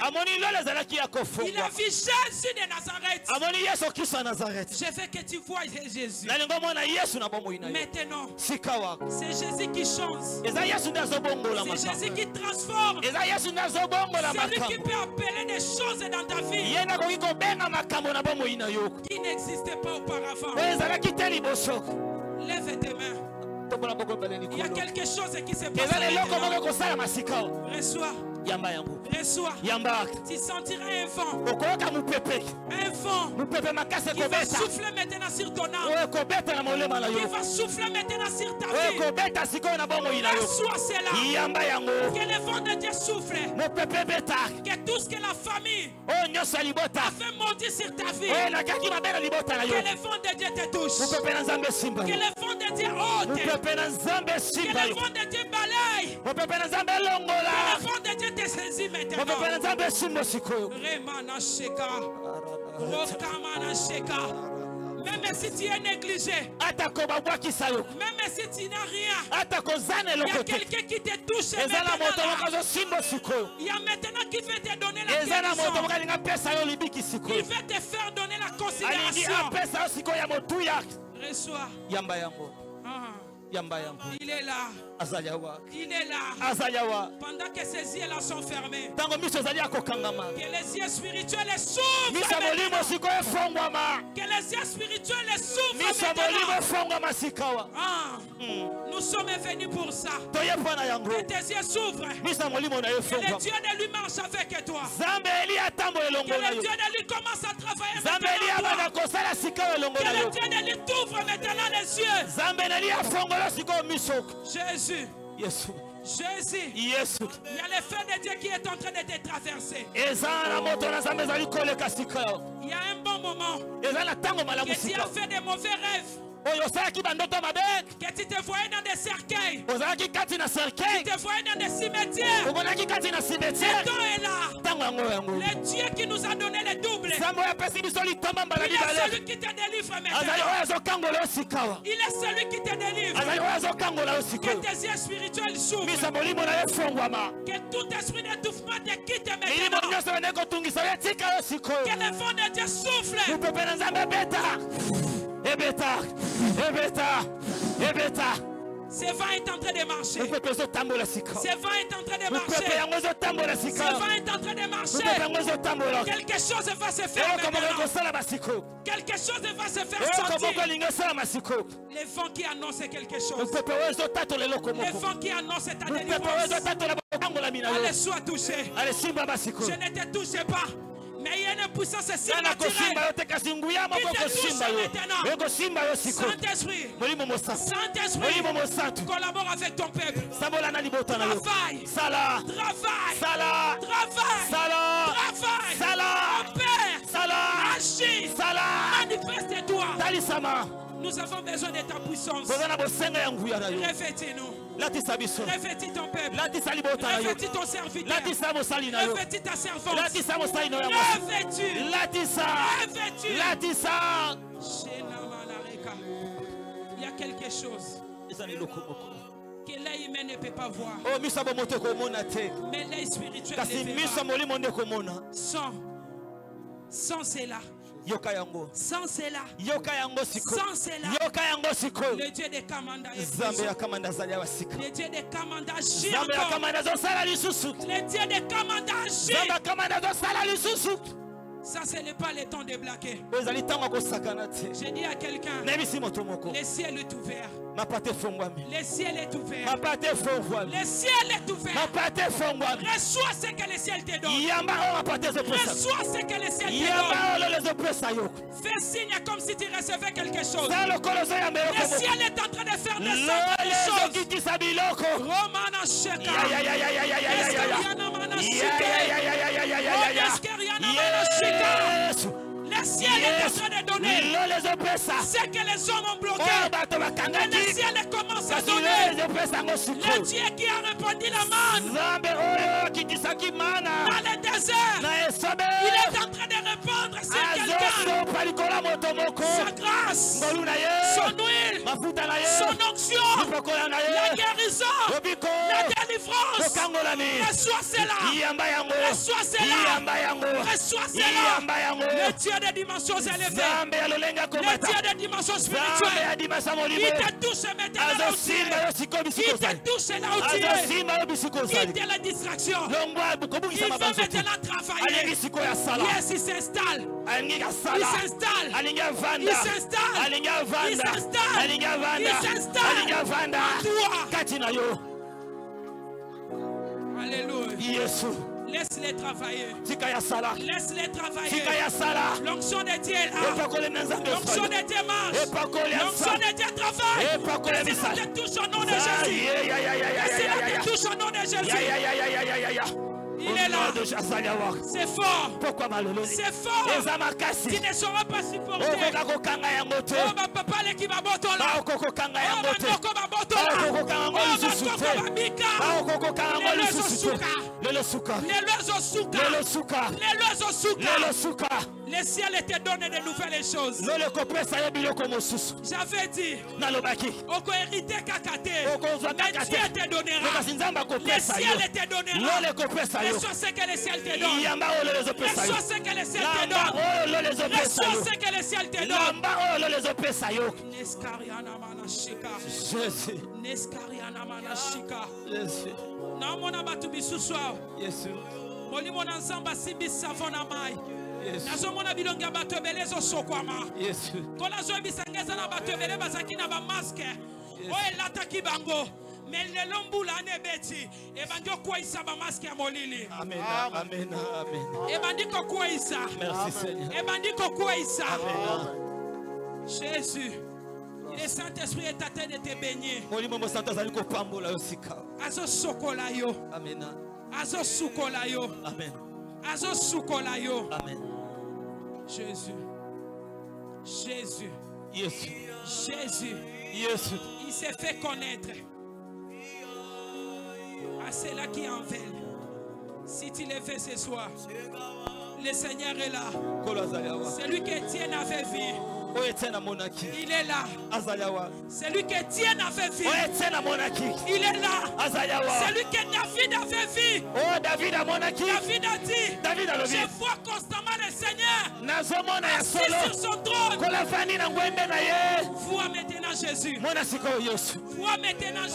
Il a vu Jésus de Nazareth. Je veux que tu vois Jésus. Maintenant, c'est Jésus qui change. C'est Jésus qui transforme. C'est lui qui peut appeler des choses dans ta vie qui n'existaient pas auparavant. Lève tes mains. Il y a quelque chose qui se passe. Reçois. Reçois. Tu sentiras un vent. Un vent qui va souffler maintenant sur ton âme. Qui va souffler maintenant sur ta vie. Reçois cela. Que le vent de Dieu souffle. Que tout ce que la famille a fait maudit sur ta vie. Que le vent de Dieu te touche. Que le vent de Dieu ôte. Que le vent de Dieu balaye. Que le vent de Dieu te saisit maintenant. Remana Sheka. Rokamana Sheka. Même si tu es négligé, même si tu n'as rien, il y a quelqu'un qui te touche maintenant. Il y a maintenant qui veut te donner la guérison. Il veut te faire donner la considération. Reçois. Il est là. Il est là. Pendant que ses yeux là sont fermés. Que les yeux spirituels s'ouvrent. Que les yeux spirituels s'ouvrent maintenant. Ah, nous sommes venus pour ça. Que tes yeux s'ouvrent. Que le Dieu de lui marche avec toi. Que le Dieu de lui commence à travailler maintenant. Que le Dieu de lui t'ouvre maintenant les yeux. Jésus. Jésus. Il y a le feu de Dieu qui est en train de te traverser. Il y a un bon moment que tu as fait des mauvais rêves. Que tu te voyais dans des cercueils. Tu te voyais dans des cimetières. Le temps est là. Le Dieu qui nous a donné le double. Il est celui qui te délivre maintenant. Il est celui qui te délivre. Que tes yeux spirituels s'ouvrent. Que tout esprit d'étouffement te quitte maintenant. Que le vent de Dieu souffle. Ce vent est en train de marcher. Ce vent est en train de marcher. Ce vent est en train de marcher. Quelque chose va se faire maintenant. Quelque chose va se faire sortir. Les vents qui annoncent quelque chose. Les vents qui annoncent ta délivrance. Allez, sois touché. Je ne te touche pas. Mais il y a une puissance surnaturelle qui te touche maintenant. Saint-Esprit, Saint-Esprit, collabore avec ton peuple. Travaille, Père, agis, manifeste-toi. Nous avons besoin de ta puissance. Revêtis-nous. Revêtis ton peuple. Revêtis ton serviteur. Revêtis ta servante. Revêtis. Il y a quelque chose que l'œil humain ne peut pas voir. Mais l'œil spirituel le verra. Sans cela. Sans cela, le Dieu de Kamanda est le Dieu de Kamanda agit encore. Le Dieu de Kamanda agit. Ça, ce n'est pas le temps de blaguer. J'ai dit à quelqu'un, le ciel est ouvert. Le ciel est ouvert. Le ciel est ouvert. Reçois ce que le ciel te donne. Reçois ce que le ciel te donne. Fais signe comme si tu recevais quelque chose. Le ciel est en train de faire descendre les choses. Romana Sheka. Le ciel est en train de donner ce que les hommes ont bloqué. Et le ciel commence à donner. Le Dieu qui a répandu la manne dans le désert, il est en train de répandre sur quelqu'un sa grâce, son huile, son onction, la guérison, la délivrance. Reçois cela. Reçois cela. Reçois cela. Le Dieu des dimensions élevées. Le Dieu des dimensions spirituelles. Il te touche maintenant là où tu es. Il te touche là où tu es. Il te la distraction. Il va maintenant travailler. Yes, il s'installe. Il s'installe. Il s'installe. Il s'installe. Toi. Alléluia. Laisse-les travailler. Laisse-les travailler. L'onction de Dieu est là. L'onction de Dieu marche. L'onction de Dieu travaille. Laisse-la te touche au nom de Jésus. Laisse-la te touche au nom de Jésus. Il est là. C'est fort. C'est fort. Tu ne sauras pas supporter. Oh, ma papa, l'équipe va botter là. Oh, ma coco va botter là. Oh, ma coco va bika. Le suka. Le ciel te donne de nouvelles choses. J'avais dit, on peut hériter Kakate, mais Dieu te donnera. Le ciel te donnera. Les choses que le ciel te donne. Les choses que le ciel te donne. Les choses que le ciel te donne. Neskariana manashika. Neskariana manashika. Na mona batu bisuswa. Molimo na nzamba simbi savona mai. Nazo mona bilonga bato belezo sokwama. Kola zo bisangeza na bato bele bazaki na ba masque. O elata kibango. Mais le lombula ne beti. E bandio kwa isa ba masque ya molili. Amen. Amen. Amen. E bandiko kwa isa. Merci Seigneur. E bandiko kwa isa. Amen. Jésus. Le Saint-Esprit est en train de te baigner. Azo sokola yo. Amen. Azo sukola yo. Amen. Azo sukola yo. Amen. Jésus. Jésus. Yes. Jésus. Yes. Il s'est fait connaître à ceux-là qui en veulent. Si tu le fais ce soir, le Seigneur est là. Celui que Étienne avait vu, il est là. Celui que Étienne avait vu, il est là. Celui que David avait vu, David a dit, je vois constamment le Seigneur assis sur son trône. Vois maintenant Jésus. Vois maintenant Jésus. Vois maintenant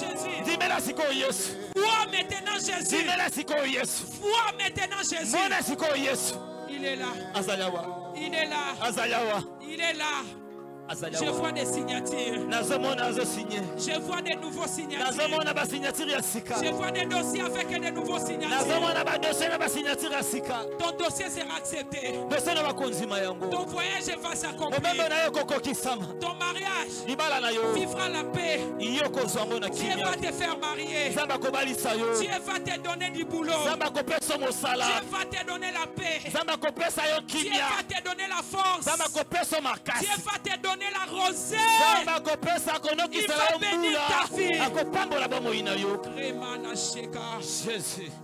Jésus. Vois maintenant Jésus. Il est là. Il est là. Il est là. Je vois des signatures. Je vois des nouveaux signatures. Je vois des dossiers avec des nouveaux signatures. Ton dossier sera accepté. Ton voyage va s'accomplir. Ton mariage vivra la paix. Dieu va te faire marier. Dieu va te donner du boulot. Dieu va te donner la paix. Dieu va te donner la force. Dieu va te donner la rosée. Il va bénir ta vie.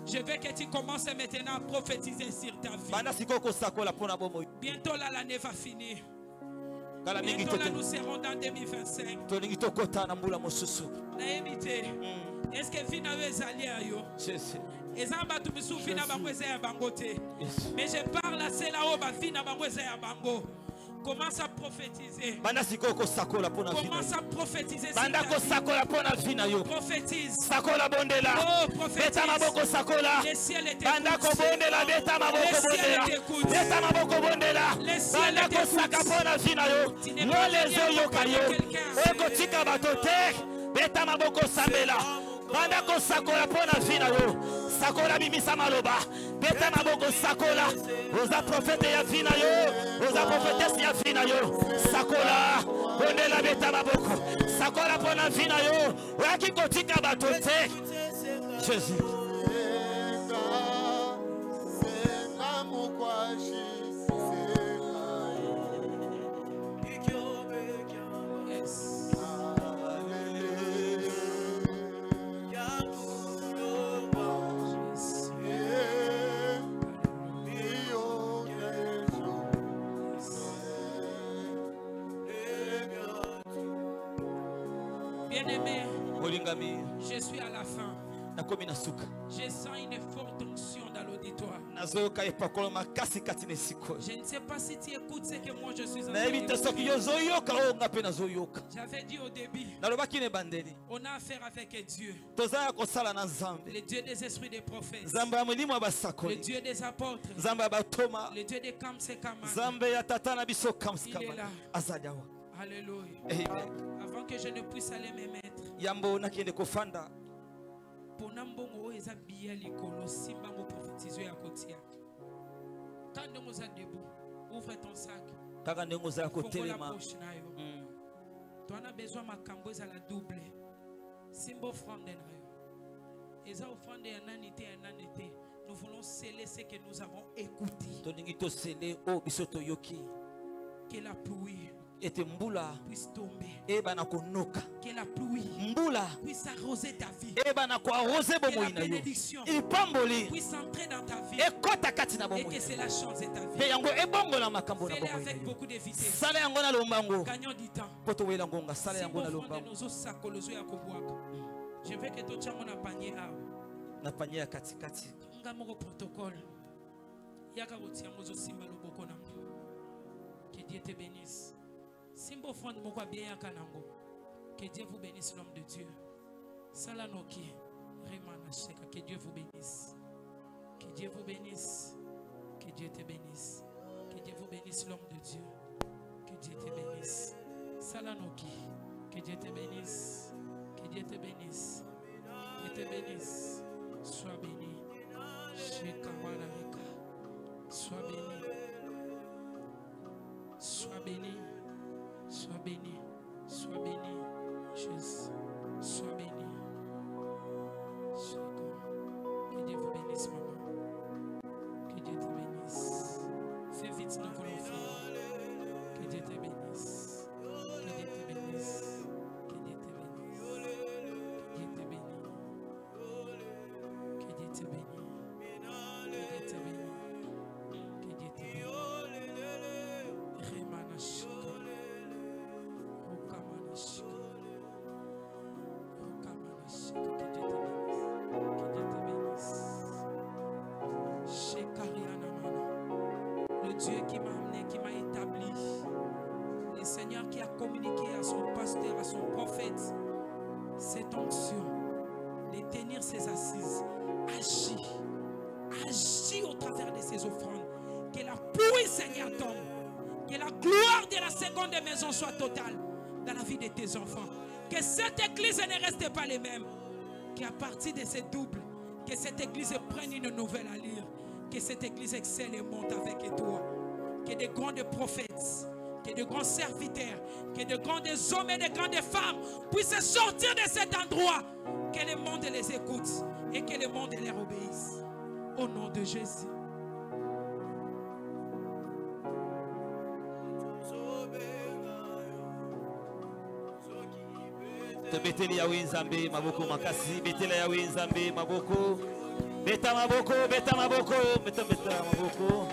Je veux que tu commences maintenant à prophétiser sur ta vie. Bientôt là, l'année va finir. Bientôt là, nous serons dans 2025. Est-ce que vie n'a pas allé à yo? Mais je parle à ceux-là où vie n'a pas bango. Commence à prophétiser. Commence à prophétiser. Prophétise. Oh, prophétise. Le ciel est écoute. Le ciel est écoute. Tu n'es pas lié quelqu'un. Banda ko sakola pona vina yo. Sakola bimisa maloba. Beta maboko sakola. Oza prophète ya vina yo. Oza prophétesse ya vina yo. Sakola. Bondela beta maboko. Sakola pona vina yo. Waki kotika batote. Jésus. Bien-aimé, je suis à la fin. Je sens une forte onction dans l'auditoire. Je ne sais pas si tu écoutes ce que moi je suis en train de dire. J'avais dit au début, on a affaire avec Dieu. Le Dieu des esprits des prophètes. Le Dieu des apôtres. Le Dieu des Kamsekama. Il est là. Alléluia. Avant que je ne puisse aller me mettre. Quand nous sommes debout, ouvre ton sac. Fongola poche na yo. Tu as besoin de ma camboise à la double. Simbo offrande na yo. Et ça offrande ya nanité. Nous voulons sceller ce que nous avons écouté. Que la pluie ete mbula puisse tomber. eba na konoka. Que la pluie Mbula puisse arroser ta vie. eba na ko arroser Que la bomoi na yo. bénédiction Ipamboli puisse entrer dans ta vie. ekota kati na Et bomoi. que cela change ta Pe vie. yango ebongola makambo na Fais-le bomoi na avec yo. beaucoup de vitesse. Sala yango na lombango. Gagnons du temps. Poto wela ngonga sala Si yango na vous fondez lombango. nos os sakolozo ya kobwaka. Je veux que tu aies mon panier à Na panye ya kati kati. nga moko protocole. Yaka botia mozo simba loboko nango. Que Dieu te bénisse. Simbo fond moko bien yaka nango. Que Dieu vous bénisse l'homme de Dieu. Salanoki. Remana sheka. Que Dieu vous bénisse. Que Dieu vous bénisse. Que Dieu te bénisse. Que Dieu vous bénisse l'homme de Dieu. Que Dieu te bénisse. Salanoki. Que Dieu te bénisse. Que Dieu te bénisse. Que Dieu te bénisse. Sois béni. Shekamararika. Sois béni. Sois béni. Sois béni. Sois béni. Jésus. Sois béni. Que Dieu vous bénisse, maman. Que Dieu te bénisse. Fais vite, nous voulons finir. Que Dieu te bénisse. Que Dieu te bénisse. Que Dieu te bénisse. Que Dieu te bénisse. Que Dieu te bénisse. Que Dieu te bénisse. Que Dieu te bénisse. Remana shika. Rokamana shika. Rokamana shika. Que Dieu te bénisse. Que Dieu te bénisse. Shekariana mana. Le Dieu qui m'a amené, qui m'a établi. Le Seigneur qui a communiqué à son pasteur, à son prophète, cette onction de tenir ses assises. Agis. Agis au travers de ses offrandes. Que la pluie, Seigneur, tombe. Que la gloire de la seconde maison soit totale dans la vie de tes enfants. Que cette église ne reste pas les mêmes. Qu'à partir de ces doubles, que cette église prenne une nouvelle allure. Que cette église excelle et monte avec toi. Que de grands prophètes, que de grands serviteurs, que de grands hommes et de grandes femmes puissent sortir de cet endroit. Que le monde les écoute et que le monde leur obéisse. Au nom de Jésus. Te beteli ya winzambe maboko makasi betela ya winzambe maboko beta maboko beta maboko beta maboko